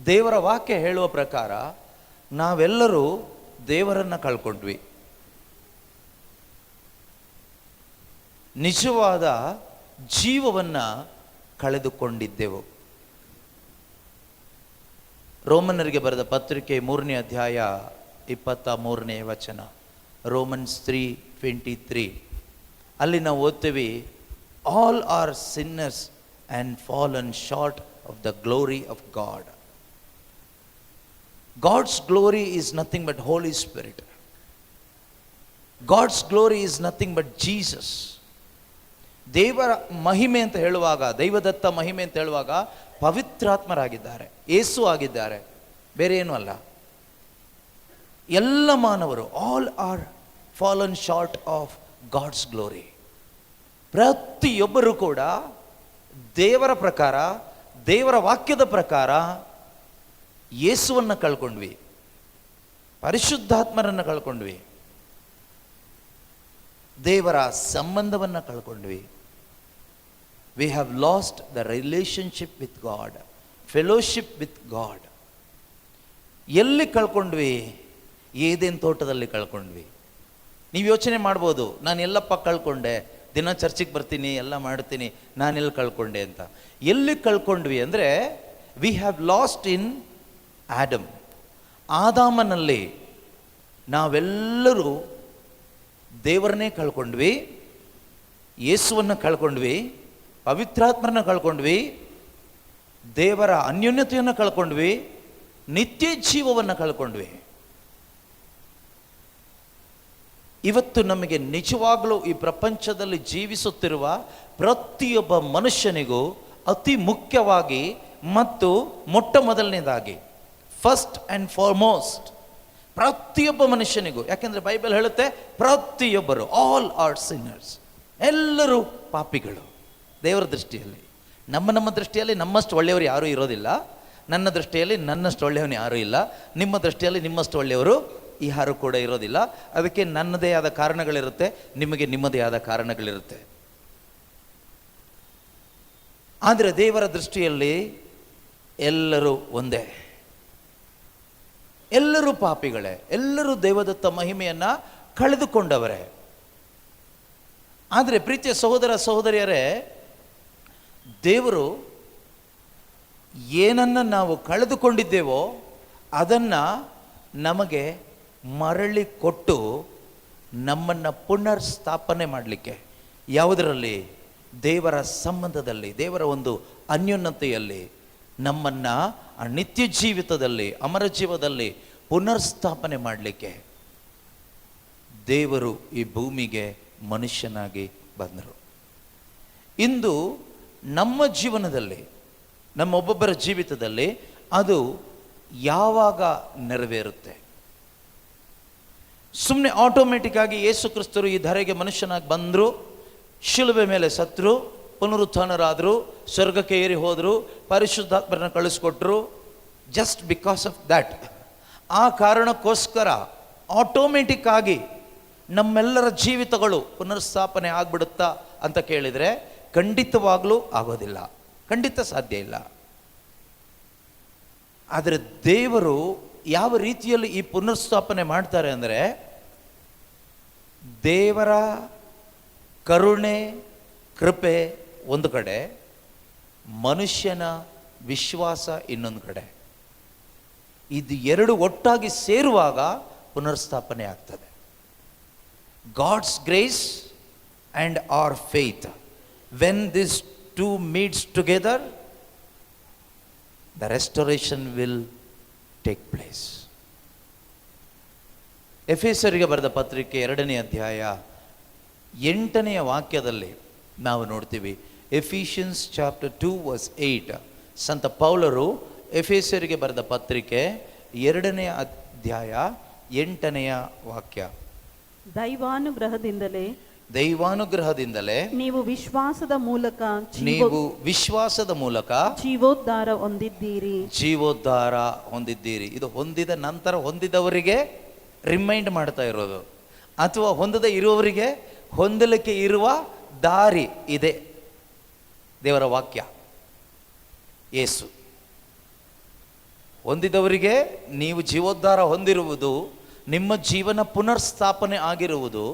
ದೇವರ ವಾಕ್ಯ ಹೇಳುವ ಪ್ರಕಾರ ನಾವೆಲ್ಲರೂ ದೇವರನ್ನು ಕಳ್ಕೊಂಡ್ವಿ. ನಿಜವಾದ ಜೀವವನ್ನು ಕಳೆದುಕೊಂಡಿದ್ದೆವು. ರೋಮನ್ನರಿಗೆ ಬರೆದ ಪತ್ರಿಕೆ 3ನೇ ಅಧ್ಯಾಯ 23ನೇ ವಚನ, ರೋಮನ್ಸ್ 3:23. ಅಲ್ಲಿ ನಾವು ಓದ್ತೀವಿ, all are sinners and fallen short of the glory of God. God's glory is nothing but Holy Spirit. God's glory is nothing but Jesus. ದೇವರ ಮಹಿಮೆ ಅಂತ ಹೇಳುವಾಗ, ದೈವದತ್ತ ಮಹಿಮೆ ಅಂತ ಹೇಳುವಾಗ ಪವಿತ್ರಾತ್ಮರಾಗಿದ್ದಾರೆ, ಯೇಸು ಆಗಿದ್ದಾರೆ, ಬೇರೆ ಏನೂ ಅಲ್ಲ. ಎಲ್ಲ ಮಾನವರು all are fallen short of God's glory. ಪ್ರತಿಯೊಬ್ಬರು ಕೂಡ ದೇವರ ಪ್ರಕಾರ, ದೇವರ ವಾಕ್ಯದ ಪ್ರಕಾರ ಯೇಸುವನ್ನು ಕಳ್ಕೊಂಡ್ವಿ, ಪರಿಶುದ್ಧಾತ್ಮರನ್ನು ಕಳ್ಕೊಂಡ್ವಿ, ದೇವರ ಸಂಬಂಧವನ್ನು ಕಳ್ಕೊಂಡ್ವಿ. We have lost the relationship with God, fellowship with God. ಎಲ್ಲಿ ಕಳ್ಕೊಂಡ್ವಿ? ಏದೇನು ತೋಟದಲ್ಲಿ ಕಳ್ಕೊಂಡ್ವಿ. ನೀವು ಯೋಚನೆ ಮಾಡ್ಬೋದು, ನಾನು ಎಲ್ಲಪ್ಪ ಕಳ್ಕೊಂಡೆ, ದಿನ ಚರ್ಚಿಗೆ ಬರ್ತೀನಿ, ಎಲ್ಲ ಮಾಡ್ತೀನಿ, ನಾನೆಲ್ಲಿ ಕಳ್ಕೊಂಡೆ ಅಂತ. ಎಲ್ಲಿ ಕಳ್ಕೊಂಡ್ವಿ ಅಂದರೆ, we have lost in Adam. ಆದಾಮನಲ್ಲಿ ನಾವೆಲ್ಲರೂ ದೇವರನ್ನೇ ಕಳ್ಕೊಂಡ್ವಿ, ಯೇಸುವನ್ನು ಕಳ್ಕೊಂಡ್ವಿ, ಪವಿತ್ರಾತ್ಮರನ್ನ ಕಳ್ಕೊಂಡ್ವಿ, ದೇವರ ಅನ್ಯೋನ್ಯತೆಯನ್ನು ಕಳ್ಕೊಂಡ್ವಿ, ನಿತ್ಯ ಜೀವವನ್ನು ಕಳ್ಕೊಂಡ್ವಿ. ಇವತ್ತು ನಮಗೆ ನಿಜವಾಗಲೂ ಈ ಪ್ರಪಂಚದಲ್ಲಿ ಜೀವಿಸುತ್ತಿರುವ ಪ್ರತಿಯೊಬ್ಬ ಮನುಷ್ಯನಿಗೂ ಅತಿ ಮುಖ್ಯವಾಗಿ ಮತ್ತು ಮೊಟ್ಟ ಮೊದಲನೇದಾಗಿ, ಫಸ್ಟ್ ಆ್ಯಂಡ್ ಫಾರ್ಮೋಸ್ಟ್, ಪ್ರತಿಯೊಬ್ಬ ಮನುಷ್ಯನಿಗೂ, ಯಾಕೆಂದರೆ ಬೈಬಲ್ ಹೇಳುತ್ತೆ ಪ್ರತಿಯೊಬ್ಬರು, ಆಲ್ ಆರ್ ಸಿನ್ನರ್ಸ್, ಎಲ್ಲರೂ ಪಾಪಿಗಳು ದೇವರ ದೃಷ್ಟಿಯಲ್ಲಿ. ನಮ್ಮ ದೃಷ್ಟಿಯಲ್ಲಿ ನಮ್ಮಷ್ಟು ಒಳ್ಳೆಯವರು ಯಾರೂ ಇರೋದಿಲ್ಲ. ನನ್ನ ದೃಷ್ಟಿಯಲ್ಲಿ ನನ್ನಷ್ಟು ಒಳ್ಳೆಯವನು ಯಾರೂ ಇಲ್ಲ. ನಿಮ್ಮ ದೃಷ್ಟಿಯಲ್ಲಿ ನಿಮ್ಮಷ್ಟು ಒಳ್ಳೆಯವರು ಯಾರೂ ಕೂಡ ಇರೋದಿಲ್ಲ. ಅದಕ್ಕೆ ನನ್ನದೇ ಆದ ಕಾರಣಗಳಿರುತ್ತೆ, ನಿಮಗೆ ನಿಮ್ಮದೇ ಆದ ಕಾರಣಗಳಿರುತ್ತೆ. ಆದರೆ ದೇವರ ದೃಷ್ಟಿಯಲ್ಲಿ ಎಲ್ಲರೂ ಒಂದೇ, ಎಲ್ಲರೂ ಪಾಪಿಗಳೇ, ಎಲ್ಲರೂ ದೇವದತ್ತ ಮಹಿಮೆಯನ್ನು ಕಳೆದುಕೊಂಡವರೇ. ಆದರೆ ಪ್ರೀತಿಯ ಸಹೋದರ ಸಹೋದರಿಯರೇ, ದೇವರು ಏನನ್ನು ನಾವು ಕಳೆದುಕೊಂಡಿದ್ದೇವೋ ಅದನ್ನು ನಮಗೆ ಮರಳಿ ಕೊಟ್ಟು ನಮ್ಮನ್ನು ಪುನರ್ ಸ್ಥಾಪನೆ ಮಾಡಲಿಕ್ಕೆ, ಯಾವುದರಲ್ಲಿ? ದೇವರ ಸಂಬಂಧದಲ್ಲಿ, ದೇವರ ಒಂದು ಅನ್ಯೋನ್ಯತೆಯಲ್ಲಿ ನಮ್ಮನ್ನು ನಿತ್ಯ ಜೀವಿತದಲ್ಲಿ, ಅಮರ ಜೀವದಲ್ಲಿ ಪುನರ್ಸ್ಥಾಪನೆ ಮಾಡಲಿಕ್ಕೆ ದೇವರು ಈ ಭೂಮಿಗೆ ಮನುಷ್ಯನಾಗಿ ಬಂದರು. ಇಂದು ನಮ್ಮ ಜೀವನದಲ್ಲಿ, ನಮ್ಮ ಒಬ್ಬೊಬ್ಬರ ಜೀವಿತದಲ್ಲಿ ಅದು ಯಾವಾಗ ನೆರವೇರುತ್ತೆ? ಸುಮ್ಮನೆ ಆಟೋಮೆಟಿಕ್ ಆಗಿ ಯೇಸು ಕ್ರಿಸ್ತರು ಈ ಧರೆಗೆ ಮನುಷ್ಯನಾಗಿ ಬಂದರು, ಶಿಲುಬೆ ಮೇಲೆ ಸತ್ತರು, ಪುನರುತ್ಥಾನರಾದರು, ಸ್ವರ್ಗಕ್ಕೆ ಏರಿ ಹೋದರು, ಪರಿಶುದ್ಧಾತ್ಮರನ್ನು ಕಳಿಸ್ಕೊಟ್ರು. ಜಸ್ಟ್ ಬಿಕಾಸ್ ಆಫ್ ದ್ಯಾಟ್, ಆ ಕಾರಣಕ್ಕೋಸ್ಕರ ಆಟೋಮೆಟಿಕ್ ಆಗಿ ನಮ್ಮೆಲ್ಲರ ಜೀವಿತಗಳು ಪುನರ್ಸ್ಥಾಪನೆ ಆಗ್ಬಿಡುತ್ತಾ ಅಂತ ಕೇಳಿದರೆ ಖಂಡಿತವಾಗ್ಲೂ ಆಗೋದಿಲ್ಲ, ಖಂಡಿತ ಸಾಧ್ಯ ಇಲ್ಲ. ಆದರೆ ದೇವರು ಯಾವ ರೀತಿಯಲ್ಲಿ ಈ ಪುನರ್ಸ್ಥಾಪನೆ ಮಾಡ್ತಾರೆ ಅಂದರೆ, ದೇವರ ಕರುಣೆ, ಕೃಪೆ ಒಂದು ಕಡೆ, ಮನುಷ್ಯನ ವಿಶ್ವಾಸ ಇನ್ನೊಂದು ಕಡೆ. ಇದು ಎರಡು ಒಟ್ಟಾಗಿ ಸೇರುವಾಗ ಪುನರ್ಸ್ಥಾಪನೆ ಆಗ್ತದೆ. God's grace and our faith, when these two meets together, the restoration will take place. ಎಫೆಸರಿಗೆ ಬರೆದ ಪತ್ರಿಕೆ 2ನೇ ಅಧ್ಯಾಯ 8ನೇ ವಾಕ್ಯದಲ್ಲಿ ನಾವು ನೋಡ್ತೀವಿ. Ephesians chapter 2:8. ಸಂತ ಪೌಲರು ಎಫೆಸರಿಗೆ ಬರೆದ ಪತ್ರಿಕೆ 2ನೇ ಅಧ್ಯಾಯ 8ನೇ ವಾಕ್ಯ, ದೈವಾನುಗ್ರಹದಿಂದಲೇ ನೀವು ವಿಶ್ವಾಸದ ಮೂಲಕ ಜೀವೋದ್ಧಾರ ಹೊಂದಿದ್ದೀರಿ. ಇದು ಹೊಂದಿದ ನಂತರ ಹೊಂದಿದವರಿಗೆ ರಿಮೈಂಡ್ ಮಾಡ್ತಾ ಇರೋದು, ಅಥವಾ ಹೊಂದದೇ ಇರುವವರಿಗೆ ಹೊಂದಲಿಕ್ಕೆ ಇರುವ ದಾರಿ ಇದೆ. ದೇವರ ವಾಕ್ಯ, ಯೇಸು. ಹೊಂದಿದವರಿಗೆ ನೀವು ಜೀವೋದ್ಧಾರ ಹೊಂದಿರುವುದು, ನಿಮ್ಮ ಜೀವನ ಪುನರ್ಸ್ಥಾಪನೆ ಆಗಿರುವುದು,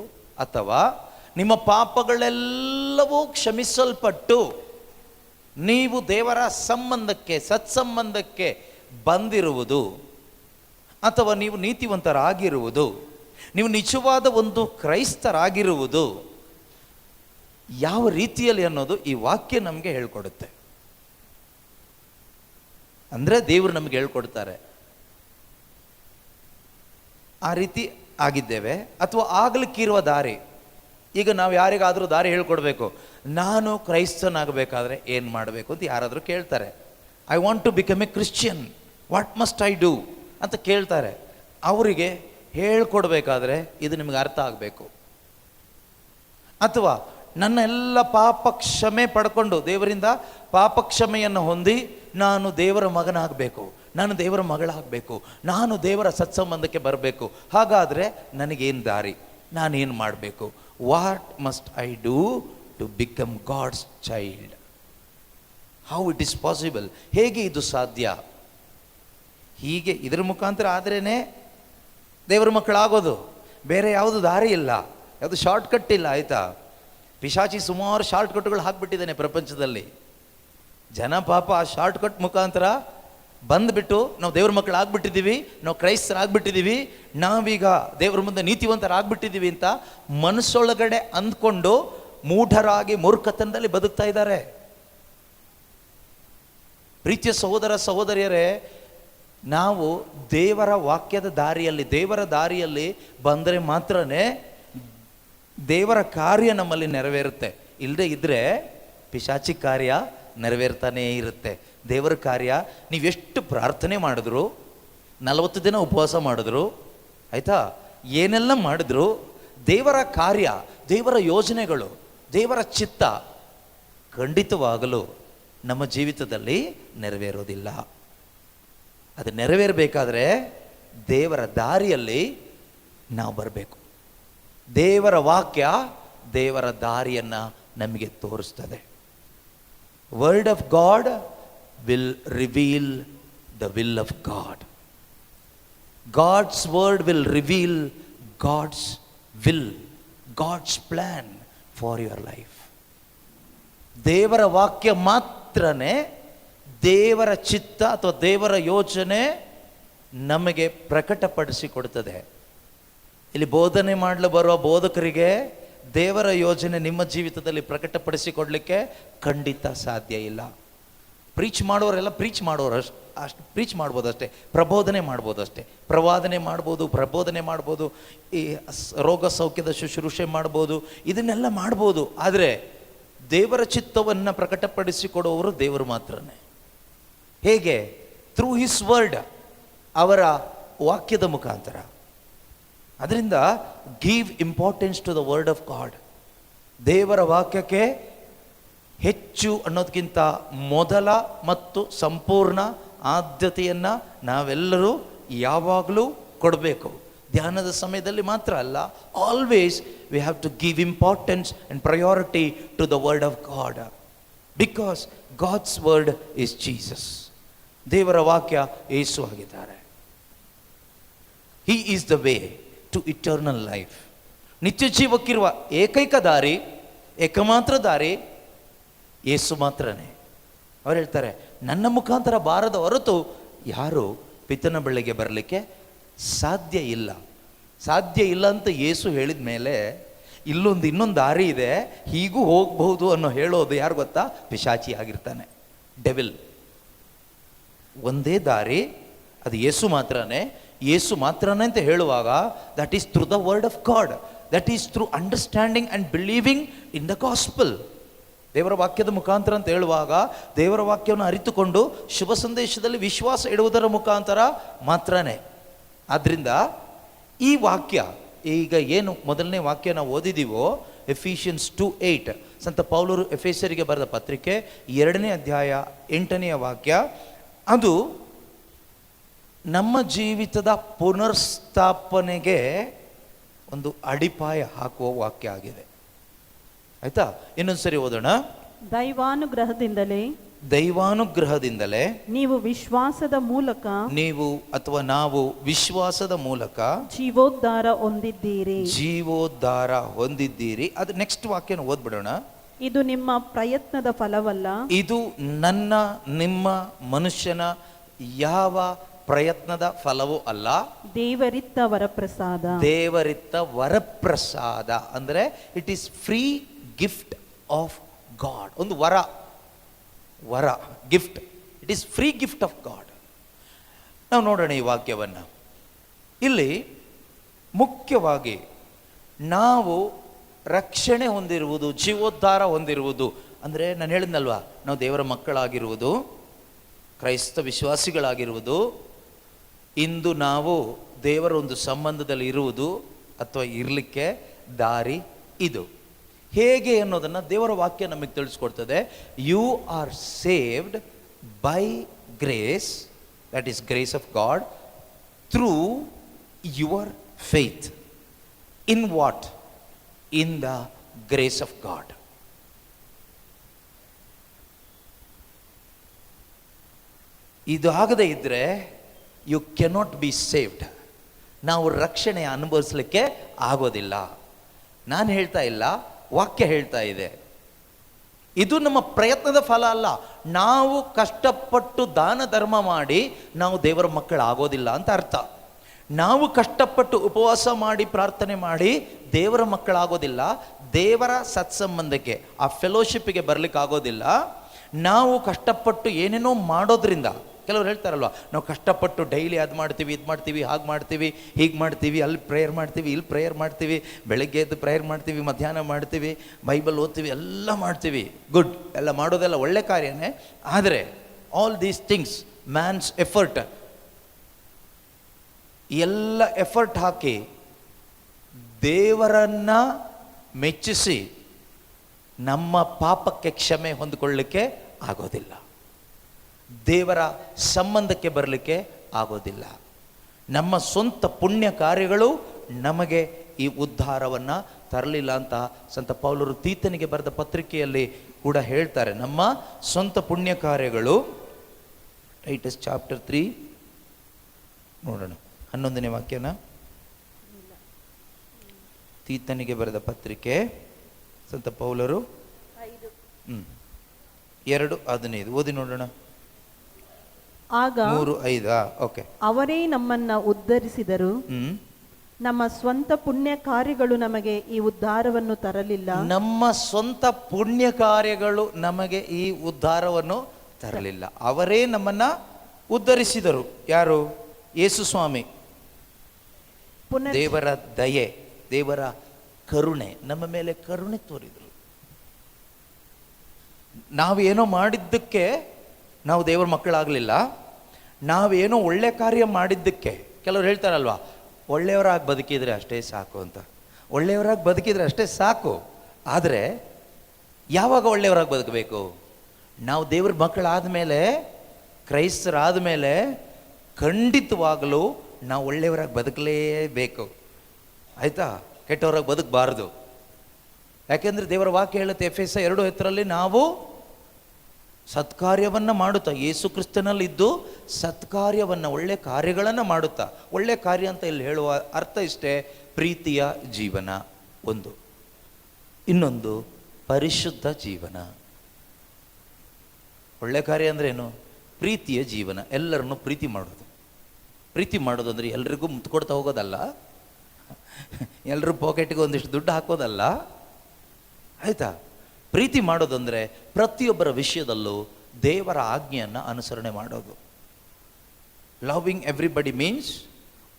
ಅಥವಾ ನಿಮ್ಮ ಪಾಪಗಳೆಲ್ಲವೂ ಕ್ಷಮಿಸಲ್ಪಟ್ಟು ನೀವು ದೇವರ ಸಂಬಂಧಕ್ಕೆ, ಸತ್ಸಂಬಂಧಕ್ಕೆ ಬಂದಿರುವುದು, ಅಥವಾ ನೀವು ನೀತಿವಂತರಾಗಿರುವುದು, ನೀವು ನಿಜವಾದ ಒಂದು ಕ್ರೈಸ್ತರಾಗಿರುವುದು ಯಾವ ರೀತಿಯಲ್ಲಿ ಅನ್ನೋದು ಈ ವಾಕ್ಯ ನಮಗೆ ಹೇಳ್ಕೊಡುತ್ತೆ. ಅಂದರೆ ದೇವರು ನಮಗೆ ಹೇಳ್ಕೊಡ್ತಾರೆ, ಆ ರೀತಿ ಆಗಿದ್ದೇವೆ ಅಥವಾ ಆಗಲಿಕ್ಕಿರುವ ದಾರಿ. ಈಗ ನಾವು ಯಾರಿಗಾದರೂ ದಾರಿ ಹೇಳ್ಕೊಡ್ಬೇಕು, ನಾನು ಕ್ರೈಸ್ತನಾಗಬೇಕಾದ್ರೆ ಏನು ಮಾಡಬೇಕು ಅಂತ ಯಾರಾದರೂ ಕೇಳ್ತಾರೆ. I want to become a Christian, what must I do ಅಂತ ಕೇಳ್ತಾರೆ. ಅವರಿಗೆ ಹೇಳ್ಕೊಡ್ಬೇಕಾದ್ರೆ ಇದು ನಿಮಗೆ ಅರ್ಥ ಆಗಬೇಕು. ಅಥವಾ ನನ್ನ ಎಲ್ಲ ಪಾಪ ಕ್ಷಮೆ ಪಡ್ಕೊಂಡು ದೇವರಿಂದ ಪಾಪ ಕ್ಷಮೆಯನ್ನು ಹೊಂದಿ ನಾನು ದೇವರ ಮಗನಾಗಬೇಕು, ನಾನು ದೇವರ ಮಗಳಾಗಬೇಕು, ನಾನು ದೇವರ ಸತ್ಸಂಬಂಧಕ್ಕೆ ಬರಬೇಕು. ಹಾಗಾದರೆ ನನಗೇನು ದಾರಿ, ನಾನೇನು ಮಾಡಬೇಕು? What must I do to become God's child? How it is possible? ಹೇಗೆ ಇದು ಸಾಧ್ಯ? ಹೀಗೆ ಇದರ ಮುಖಾಂತರ ಆದ್ರೇ ದೇವರ ಮಕ್ಕಳಾಗೋದು. ಬೇರೆ ಯಾವುದು ದಾರಿ ಇಲ್ಲ, ಯಾವುದು ಶಾರ್ಟ್ಕಟ್ ಇಲ್ಲ. ಆಯಿತಾ? ಪಿಶಾಚಿ ಸುಮಾರು ಶಾರ್ಟ್ಕಟ್ಗಳು ಹಾಕ್ಬಿಟ್ಟಿದ್ದಾನೆ ಪ್ರಪಂಚದಲ್ಲಿ. ಜನ ಪಾಪ ಆ ಶಾರ್ಟ್ಕಟ್ ಮುಖಾಂತರ ಬಂದುಬಿಟ್ಟು ನಾವು ದೇವ್ರ ಮಕ್ಕಳು ಆಗ್ಬಿಟ್ಟಿದ್ದೀವಿ, ನಾವು ಕ್ರೈಸ್ತರಾಗ್ಬಿಟ್ಟಿದ್ದೀವಿ, ನಾವೀಗ ದೇವ್ರ ಮುಂದೆ ನೀತಿವಂತರಾಗ್ಬಿಟ್ಟಿದ್ದೀವಿ ಅಂತ ಮನಸ್ಸೊಳಗಡೆ ಅಂದ್ಕೊಂಡು ಮೂಢರಾಗಿ ಮೂರ್ಖತನದಲ್ಲಿ ಬದುಕ್ತಾ ಇದ್ದಾರೆ. ಪ್ರೀತಿಯ ಸಹೋದರ ಸಹೋದರಿಯರೇ, ನಾವು ದೇವರ ವಾಕ್ಯದ ದಾರಿಯಲ್ಲಿ, ದೇವರ ದಾರಿಯಲ್ಲಿ ಬಂದರೆ ಮಾತ್ರನೇ ದೇವರ ಕಾರ್ಯ ನಮ್ಮಲ್ಲಿ ನೆರವೇರುತ್ತೆ. ಇಲ್ಲದೆ ಇದ್ದರೆ ಪಿಶಾಚಿ ಕಾರ್ಯ ನೆರವೇರ್ತಾನೇ ಇರುತ್ತೆ. ದೇವರ ಕಾರ್ಯ ನೀವೆಷ್ಟು ಪ್ರಾರ್ಥನೆ ಮಾಡಿದ್ರು, 40 ದಿನ ಉಪವಾಸ ಮಾಡಿದ್ರು, ಆಯಿತಾ, ಏನೆಲ್ಲ ಮಾಡಿದ್ರು, ದೇವರ ಕಾರ್ಯ, ದೇವರ ಯೋಜನೆಗಳು, ದೇವರ ಚಿತ್ತ ಖಂಡಿತವಾಗಲು ನಮ್ಮ ಜೀವಿತದಲ್ಲಿ ನೆರವೇರೋದಿಲ್ಲ. ಅದು ನೆರವೇರಬೇಕಾದ್ರೆ ದೇವರ ದಾರಿಯಲ್ಲಿ ನಾವು ಬರಬೇಕು. ದೇವರ ವಾಕ್ಯ ದೇವರ ದಾರಿಯನ್ನು ನಮಗೆ ತೋರಿಸ್ತದೆ. Word of God will reveal the will of God. God's word will reveal God's will, God's plan for your life. ದೇವರ ವಾಕ್ಯ ಮಾತ್ರನೇ ದೇವರ ಚಿತ್ತ ಅಥವಾ ದೇವರ ಯೋಚನೆ ನಮಗೆ ಪ್ರಕಟಪಡಿಸಿಕೊಡುತ್ತದೆ. ಇಲ್ಲಿ ಬೋಧನೆ ಮಾಡಲು ಬರುವ ಬೋಧಕರಿಗೆ ದೇವರ ಯೋಜನೆ ನಿಮ್ಮ ಜೀವಿತದಲ್ಲಿ ಪ್ರಕಟಪಡಿಸಿಕೊಡ್ಲಿಕ್ಕೆ ಖಂಡಿತ ಸಾಧ್ಯ ಇಲ್ಲ. ಪ್ರೀಚ್ ಮಾಡೋರೆಲ್ಲ ಪ್ರೀಚ್ ಮಾಡೋರು ಅಷ್ಟು ಪ್ರೀಚ್ ಮಾಡ್ಬೋದು ಅಷ್ಟೇ, ಪ್ರಬೋಧನೆ ಮಾಡ್ಬೋದು ಅಷ್ಟೇ, ಪ್ರವಾದನೆ ಮಾಡ್ಬೋದು, ಪ್ರಬೋಧನೆ ಮಾಡ್ಬೋದು, ಈ ರೋಗ ಸೌಖ್ಯದ ಶುಶ್ರೂಷೆ ಮಾಡ್ಬೋದು, ಇದನ್ನೆಲ್ಲ ಮಾಡ್ಬೋದು. ಆದರೆ ದೇವರ ಚಿತ್ತವನ್ನು ಪ್ರಕಟಪಡಿಸಿಕೊಡುವವರು ದೇವರು ಮಾತ್ರನೇ. ಹೇಗೆ? ಥ್ರೂ ಹಿಸ್ ವರ್ಡ್, ಅವರ ವಾಕ್ಯದ ಮುಖಾಂತರ. ಅದರಿಂದ give importance to the word of God. ದೇವರ ವಾಕ್ಯಕ್ಕೆ ಹೆಚ್ಚು ಅನ್ನೋದಕ್ಕಿಂತ ಮೊದಲ ಮತ್ತು ಸಂಪೂರ್ಣ ಆದ್ಯತೆಯನ್ನು ನಾವೆಲ್ಲರೂ ಯಾವಾಗಲೂ ಕೊಡಬೇಕು. ಧ್ಯಾನದ ಸಮಯದಲ್ಲಿ ಮಾತ್ರ ಅಲ್ಲ, always we have to give importance and priority to the word of God, because God's word is Jesus. ದೇವರ ವಾಕ್ಯ ಯೇಸು ಆಗಿದ್ದಾರೆ. He is the way to eternal life. ನಿತ್ಯ ಜೀವಕ್ಕಿರುವ ಏಕೈಕ ದಾರಿ, ಏಕಮಾತ್ರ ದಾರಿ ಯೇಸು ಮಾತ್ರನೇ. ಅವ್ರು ಹೇಳ್ತಾರೆ, ನನ್ನ ಮುಖಾಂತರ ಬಾರದ ಹೊರತು ಯಾರು ಪಿತನ ಬಳಿಗೆ ಬರಲಿಕ್ಕೆ ಸಾಧ್ಯ ಇಲ್ಲ. ಸಾಧ್ಯ ಇಲ್ಲ ಅಂತ ಯೇಸು ಹೇಳಿದ ಮೇಲೆ ಇನ್ನೊಂದು ದಾರಿ ಇದೆ, ಹೀಗೂ ಹೋಗಬಹುದು ಅನ್ನೋ ಹೇಳೋದು ಯಾರು ಗೊತ್ತಾ? ಪಿಶಾಚಿ ಆಗಿರ್ತಾನೆ, ಡೆವಿಲ್. ಒಂದೇ ದಾರಿ, ಅದು ಯೇಸು ಮಾತ್ರನೇ. ಯೇಸು ಮಾತ್ರನೇ ಅಂತ ಹೇಳುವಾಗ that is through the word of god, that is through understanding and believing in the gospel. ದೇವರ ವಾಕ್ಯದ ಮುಖಾಂತರ ಅಂತ ಹೇಳುವಾಗ ದೇವರ ವಾಕ್ಯವನ್ನು ಅರಿತುಕೊಂಡು ಶುಭ ಸಂದೇಶದಲ್ಲಿ ವಿಶ್ವಾಸ ಇಡುವುದರ ಮುಖಾಂತರ ಮಾತ್ರನೇ. ಆದ್ದರಿಂದ ಈ ವಾಕ್ಯ, ಈಗ ಏನು ಮೊದಲನೇ ವಾಕ್ಯ ನಾವು ಓದಿದ್ದೀವೋ, ಎಫಿಷಿಯನ್ಸ್ 2:8, ಸಂತ ಪೌಲರು ಎಫೆಸರಿಗೆ ಬರೆದ ಪತ್ರಿಕೆ 2ನೇ ಅಧ್ಯಾಯ 8ನೇ ವಾಕ್ಯ, ಅದು ನಮ್ಮ ಜೀವಿತದ ಪುನರ್ಸ್ಥಾಪನೆಗೆ ಒಂದು ಅಡಿಪಾಯ ಹಾಕುವ ವಾಕ್ಯ ಆಗಿದೆ. ಆಯ್ತಾ? ಇನ್ನೊಂದು ಸರಿ ಓದೋಣ. ದೈವಾನುಗ್ರಹದಿಂದಲೇ ದೈವಾನುಗ್ರಹದಿಂದಲೇ ನೀವು ವಿಶ್ವಾಸದ ಮೂಲಕ ನೀವು ಅಥವಾ ನಾವು ವಿಶ್ವಾಸದ ಮೂಲಕ ಜೀವೋದ್ಧಾರ ಹೊಂದಿದ್ದೀರಿ. ಜೀವೋದ್ಧಾರ ಹೊಂದಿದ್ದೀರಿ. ಅದು ನೆಕ್ಸ್ಟ್ ವಾಕ್ಯನ ಓದ್ಬಿಡೋಣ. ಇದು ನಿಮ್ಮ ಪ್ರಯತ್ನದ ಫಲವಲ್ಲ. ಇದು ನನ್ನ ನಿಮ್ಮ ಮನುಷ್ಯನ ಯಾವ ಪ್ರಯತ್ನದ ಫಲವೂ ಅಲ್ಲ, ದೇವರಿತ್ತ ವರಪ್ರಸಾದ. ದೇವರಿತ್ತ ವರಪ್ರಸಾದ ಅಂದರೆ it is free gift of god. ಒಂದು ವರ, ವರ gift. It is free gift of god. ನಾವು ನೋಡೋಣ ಈ ವಾಕ್ಯವನ್ನು. ಇಲ್ಲಿ ಮುಖ್ಯವಾಗಿ ನಾವು ರಕ್ಷಣೆ ಹೊಂದಿರುವುದು, ಜೀವೋದ್ಧಾರ ಹೊಂದಿರುವುದು ಅಂದರೆ ನಾನು ಹೇಳಿದ್ನಲ್ವಾ, ನಾವು ದೇವರ ಮಕ್ಕಳಾಗಿರುವುದು, ಕ್ರೈಸ್ತ ವಿಶ್ವಾಸಿಗಳಾಗಿರುವುದು, ಇಂದು ನಾವು ದೇವರ ಒಂದು ಸಂಬಂಧದಲ್ಲಿ ಇರುವುದು ಅಥವಾ ಇರಲಿಕ್ಕೆ ದಾರಿ ಇದು. ಹೇಗೆ ಅನ್ನೋದನ್ನು ದೇವರ ವಾಕ್ಯ ನಮಗೆ ತಿಳಿಸ್ಕೊಡ್ತದೆ. You are saved by grace, that is grace of God, through your faith. In what? In the grace of God. ಇದು ಆಗದೇ ಇದ್ದರೆ ಯು ಕೆನಾಟ್ ಬಿ ಸೇವ್ಡ್. ನಾವು ರಕ್ಷಣೆ ಅನುಭವಿಸಲಿಕ್ಕೆ ಆಗೋದಿಲ್ಲ. ನಾನು ಹೇಳ್ತಾ ಇಲ್ಲ, ವಾಕ್ಯ ಹೇಳ್ತಾ ಇದೆ. ಇದು ನಮ್ಮ ಪ್ರಯತ್ನದ ಫಲ ಅಲ್ಲ. ನಾವು ಕಷ್ಟಪಟ್ಟು ದಾನ ಧರ್ಮ ಮಾಡಿ ನಾವು ದೇವರ ಮಕ್ಕಳು ಆಗೋದಿಲ್ಲ ಅಂತ ಅರ್ಥ. ನಾವು ಕಷ್ಟಪಟ್ಟು ಉಪವಾಸ ಮಾಡಿ ಪ್ರಾರ್ಥನೆ ಮಾಡಿ ದೇವರ ಮಕ್ಕಳಾಗೋದಿಲ್ಲ. ದೇವರ ಸತ್ಸಂಬಂಧಕ್ಕೆ, ಆ ಫೆಲೋಶಿಪ್ಪಿಗೆ ಬರಲಿಕ್ಕೆ ಆಗೋದಿಲ್ಲ. ನಾವು ಕಷ್ಟಪಟ್ಟು ಏನೇನೋ ಮಾಡೋದ್ರಿಂದ, ಕೆಲವರು ಹೇಳ್ತಾರಲ್ವ, ನಾವು ಕಷ್ಟಪಟ್ಟು ಡೈಲಿ ಅದು ಮಾಡ್ತೀವಿ, ಇದು ಮಾಡ್ತೀವಿ, ಹಾಗೆ ಮಾಡ್ತೀವಿ, ಹೀಗೆ ಮಾಡ್ತೀವಿ, ಅಲ್ಲಿ ಪ್ರೇಯರ್ ಮಾಡ್ತೀವಿ, ಇಲ್ಲಿ ಪ್ರೇಯರ್ ಮಾಡ್ತೀವಿ, ಬೆಳಗ್ಗೆ ಎದ್ದು ಪ್ರೇಯರ್ ಮಾಡ್ತೀವಿ, ಮಧ್ಯಾಹ್ನ ಮಾಡ್ತೀವಿ, ಬೈಬಲ್ ಓದ್ತೀವಿ, ಎಲ್ಲ ಮಾಡ್ತೀವಿ. ಗುಡ್, ಎಲ್ಲ ಮಾಡೋದೆಲ್ಲ ಒಳ್ಳೆ ಕಾರ್ಯನೇ. ಆದರೆ all these things, man's effort, ಎಲ್ಲ ಎಫರ್ಟ್ ಹಾಕಿ ದೇವರನ್ನ ಮೆಚ್ಚಿಸಿ ನಮ್ಮ ಪಾಪಕ್ಕೆ ಕ್ಷಮೆ ಹೊಂದಿಕೊಳ್ಳಲಿಕ್ಕೆ ಆಗೋದಿಲ್ಲ. ದೇವರ ಸಂಬಂಧಕ್ಕೆ ಬರಲಿಕ್ಕೆ ಆಗೋದಿಲ್ಲ. ನಮ್ಮ ಸ್ವಂತ ಪುಣ್ಯ ಕಾರ್ಯಗಳು ನಮಗೆ ಈ ಉದ್ಧಾರವನ್ನು ತರಲಿಲ್ಲ ಅಂತ ಸಂತ ಪೌಲರು ತೀತನಿಗೆ ಬರೆದ ಪತ್ರಿಕೆಯಲ್ಲಿ ಕೂಡ ಹೇಳ್ತಾರೆ. ನಮ್ಮ ಸ್ವಂತ ಪುಣ್ಯ ಕಾರ್ಯಗಳು, ಟೈಟಸ್ ಚಾಪ್ಟರ್ 3 ನೋಡೋಣ, 11ನೇ ವಾಕ್ಯನ. ತೀತನಿಗೆ ಬರೆದ ಪತ್ರಿಕೆ ಸಂತ ಪೌಲರು 2:15 ಓದಿ ನೋಡೋಣ. ಆಗ 3:5 ಓಕೆ. ಅವರೇ ನಮ್ಮನ್ನ ಉದ್ಧರಿಸಿದರು. ನಮ್ಮ ಸ್ವಂತ ಪುಣ್ಯ ಕಾರ್ಯಗಳು ನಮಗೆ ಈ ಉದ್ಧಾರವನ್ನು ತರಲಿಲ್ಲ. ನಮ್ಮ ಸ್ವಂತ ಪುಣ್ಯ ಕಾರ್ಯಗಳು ನಮಗೆ ಈ ಉದ್ಧಾರವನ್ನು ತರಲಿಲ್ಲ. ಅವರೇ ನಮ್ಮನ್ನ ಉದ್ಧರಿಸಿದರು. ಯಾರು? ಯೇಸು ಸ್ವಾಮಿ. ದೇವರ ದಯೆ, ದೇವರ ಕರುಣೆ, ನಮ್ಮ ಮೇಲೆ ಕರುಣೆ ತೋರಿದರು. ನಾವೇನೋ ಮಾಡಿದ್ದಕ್ಕೆ ನಾವು ದೇವರ ಮಕ್ಕಳಾಗಲಿಲ್ಲ. ನಾವೇನೋ ಒಳ್ಳೆ ಕಾರ್ಯ ಮಾಡಿದ್ದಕ್ಕೆ, ಕೆಲವರು ಹೇಳ್ತಾರಲ್ವಾ, ಒಳ್ಳೆಯವರಾಗಿ ಬದುಕಿದರೆ ಅಷ್ಟೇ ಸಾಕು ಅಂತ. ಒಳ್ಳೆಯವರಾಗಿ ಬದುಕಿದರೆ ಅಷ್ಟೇ ಸಾಕು. ಆದರೆ ಯಾವಾಗ ಒಳ್ಳೆಯವರಾಗಿ ಬದುಕಬೇಕು? ನಾವು ದೇವ್ರ ಮಕ್ಕಳಾದ ಮೇಲೆ, ಕ್ರೈಸ್ತರಾದ ಮೇಲೆ ಖಂಡಿತವಾಗಲೂ ನಾವು ಒಳ್ಳೆಯವರಾಗಿ ಬದುಕಲೇಬೇಕು. ಆಯಿತಾ? ಕೆಟ್ಟವರಾಗಿ ಬದುಕಬಾರ್ದು. ಯಾಕೆಂದರೆ ದೇವರ ವಾಕ್ಯ ಹೇಳುತ್ತೆ ಎಫೆಸ 2:10 ನಾವು ಸತ್ಕಾರ್ಯವನ್ನು ಮಾಡುತ್ತಾ, ಯೇಸು ಕ್ರಿಸ್ತನಲ್ಲಿದ್ದು ಸತ್ಕಾರ್ಯವನ್ನು, ಒಳ್ಳೆ ಕಾರ್ಯಗಳನ್ನು ಮಾಡುತ್ತಾ. ಒಳ್ಳೆ ಕಾರ್ಯ ಅಂತ ಇಲ್ಲಿ ಹೇಳುವ ಅರ್ಥ ಇಷ್ಟೇ, ಪ್ರೀತಿಯ ಜೀವನ ಒಂದು, ಇನ್ನೊಂದು ಪರಿಶುದ್ಧ ಜೀವನ. ಒಳ್ಳೆ ಕಾರ್ಯ ಅಂದರೆ ಏನು? ಪ್ರೀತಿಯ ಜೀವನ, ಎಲ್ಲರನ್ನು ಪ್ರೀತಿ ಮಾಡೋದು. ಪ್ರೀತಿ ಮಾಡೋದು ಅಂದರೆ ಎಲ್ರಿಗೂ ಮುತ್ತು ಕೊಡ್ತಾ ಹೋಗೋದಲ್ಲ, ಎಲ್ಲರೂ ಪಾಕೆಟ್ಗೆ ಒಂದಿಷ್ಟು ದುಡ್ಡು ಹಾಕೋದಲ್ಲ. ಆಯಿತಾ? ಪ್ರೀತಿ ಮಾಡೋದಂದರೆ ಪ್ರತಿಯೊಬ್ಬರ ವಿಷಯದಲ್ಲೂ ದೇವರ ಆಜ್ಞೆಯನ್ನು ಅನುಸರಣೆ ಮಾಡೋದು. Loving everybody means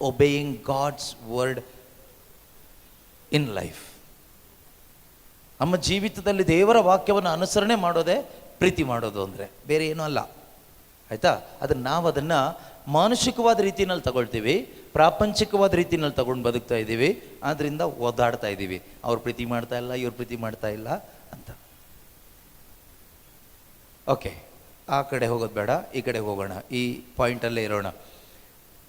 obeying God's word in life. ನಮ್ಮ ಜೀವಿತದಲ್ಲಿ ದೇವರ ವಾಕ್ಯವನ್ನು ಅನುಸರಣೆ ಮಾಡೋದೇ ಪ್ರೀತಿ ಮಾಡೋದು ಅಂದರೆ, ಬೇರೆ ಏನೂ ಅಲ್ಲ. ಆಯಿತಾ? ಅದನ್ನು ನಾವು ಅದನ್ನು ಮಾನಸಿಕವಾದ ರೀತಿಯಲ್ಲಿ ತಗೊಳ್ತೀವಿ, ಪ್ರಾಪಂಚಿಕವಾದ ರೀತಿಯಲ್ಲಿ ತಗೊಂಡು ಬದುಕ್ತಾ ಇದ್ದೀವಿ. ಆದ್ದರಿಂದ ಓದಾಡ್ತಾ ಇದ್ದೀವಿ, ಅವ್ರು ಪ್ರೀತಿ ಮಾಡ್ತಾ ಇಲ್ಲ, ಇವ್ರು ಪ್ರೀತಿ ಮಾಡ್ತಾ ಇಲ್ಲ ಅಂತ. ಓಕೆ, ಆ ಕಡೆ ಹೋಗೋದು ಬೇಡ, ಈ ಕಡೆ ಹೋಗೋಣ, ಈ ಪಾಯಿಂಟಲ್ಲೇ ಇರೋಣ.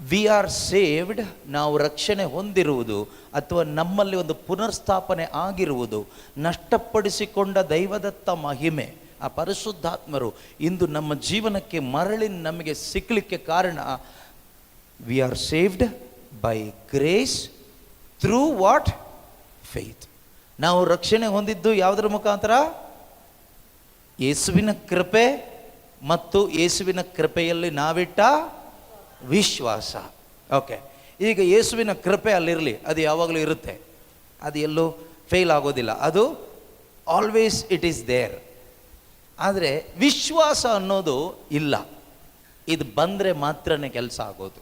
ವಿ ಆರ್ ಸೇವ್ಡ್, ನಾವು ರಕ್ಷಣೆ ಹೊಂದಿರುವುದು ಅಥವಾ ನಮ್ಮಲ್ಲಿ ಒಂದು ಪುನರ್ಸ್ಥಾಪನೆ ಆಗಿರುವುದು, ನಷ್ಟಪಡಿಸಿಕೊಂಡ ದೈವದತ್ತ ಮಹಿಮೆ ಆ ಪರಿಶುದ್ಧಾತ್ಮರು ಇಂದು ನಮ್ಮ ಜೀವನಕ್ಕೆ ಮರಳಿ ನಮಗೆ ಸಿಕ್ಕಲಿಕ್ಕೆ ಕಾರಣ, we are saved by grace through what? Faith. ನಾವು ರಕ್ಷಣೆ ಹೊಂದಿದ್ದು ಯಾವುದರ ಮುಖಾಂತರ? ಯೇಸುವಿನ ಕೃಪೆ ಮತ್ತು ಯೇಸುವಿನ ಕೃಪೆಯಲ್ಲಿ ನಾವಿಟ್ಟ ವಿಶ್ವಾಸ. ಓಕೆ, ಈಗ ಯೇಸುವಿನ ಕೃಪೆ ಅಲ್ಲಿರಲಿ, ಅದು ಯಾವಾಗಲೂ ಇರುತ್ತೆ, ಅದು ಎಲ್ಲೂ ಫೇಲ್ ಆಗೋದಿಲ್ಲ, ಅದು ಆಲ್ವೇಸ್ ಇಟ್ ಈಸ್ ದೇರ್. ಆದರೆ ವಿಶ್ವಾಸ ಅನ್ನೋದು ಇಲ್ಲ, ಇದು ಬಂದರೆ ಮಾತ್ರನೇ ಕೆಲಸ ಆಗೋದು.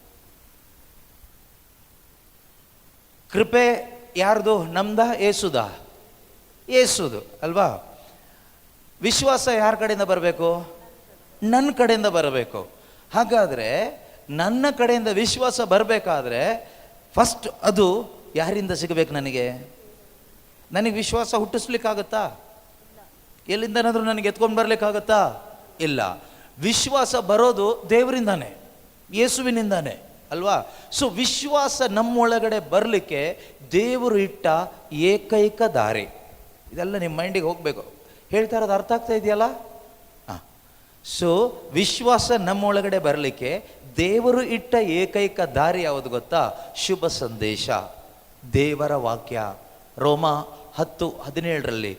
ಕೃಪೆ ಯಾರ್ದು? ನಮ್ದ? ಏಸುದ? ಏಸುದು ಅಲ್ವಾ? ವಿಶ್ವಾಸ ಯಾರ ಕಡೆಯಿಂದ ಬರಬೇಕು? ನನ್ನ ಕಡೆಯಿಂದ ಬರಬೇಕು. ಹಾಗಾದರೆ ನನ್ನ ಕಡೆಯಿಂದ ವಿಶ್ವಾಸ ಬರಬೇಕಾದ್ರೆ ಫಸ್ಟ್ ಅದು ಯಾರಿಂದ ಸಿಗಬೇಕು? ನನಗೆ ವಿಶ್ವಾಸ ಹುಟ್ಟಿಸ್ಲಿಕ್ಕಾಗತ್ತಾ? ಎಲ್ಲಿಂದನಾದರೂ ನನಗೆ ಎತ್ಕೊಂಡು ಬರ್ಲಿಕ್ಕಾಗತ್ತಾ? ಇಲ್ಲ. ವಿಶ್ವಾಸ ಬರೋದು ದೇವರಿಂದಾನೆ, ಯೇಸುವಿನಿಂದಾನೆ ಅಲ್ವಾ? ಸೊ ವಿಶ್ವಾಸ ನಮ್ಮೊಳಗಡೆ ಬರಲಿಕ್ಕೆ ದೇವರು ಇಟ್ಟ ಏಕೈಕ ದಾರಿ. ಇದೆಲ್ಲ ನಿಮ್ಮ ಮೈಂಡಿಗೆ ಹೋಗಬೇಕು. ಹೇಳ್ತಾ ಇರೋದು ಅರ್ಥ ಆಗ್ತಾ ಇದೆಯಲ್ಲ? ಹಾಂ. ಸೊ ವಿಶ್ವಾಸ ನಮ್ಮೊಳಗಡೆ ಬರಲಿಕ್ಕೆ ದೇವರು ಇಟ್ಟ ಏಕೈಕ ದಾರಿ ಯಾವುದು ಗೊತ್ತಾ? ಶುಭ ಸಂದೇಶ, ದೇವರ ವಾಕ್ಯ. ರೋಮ 10:17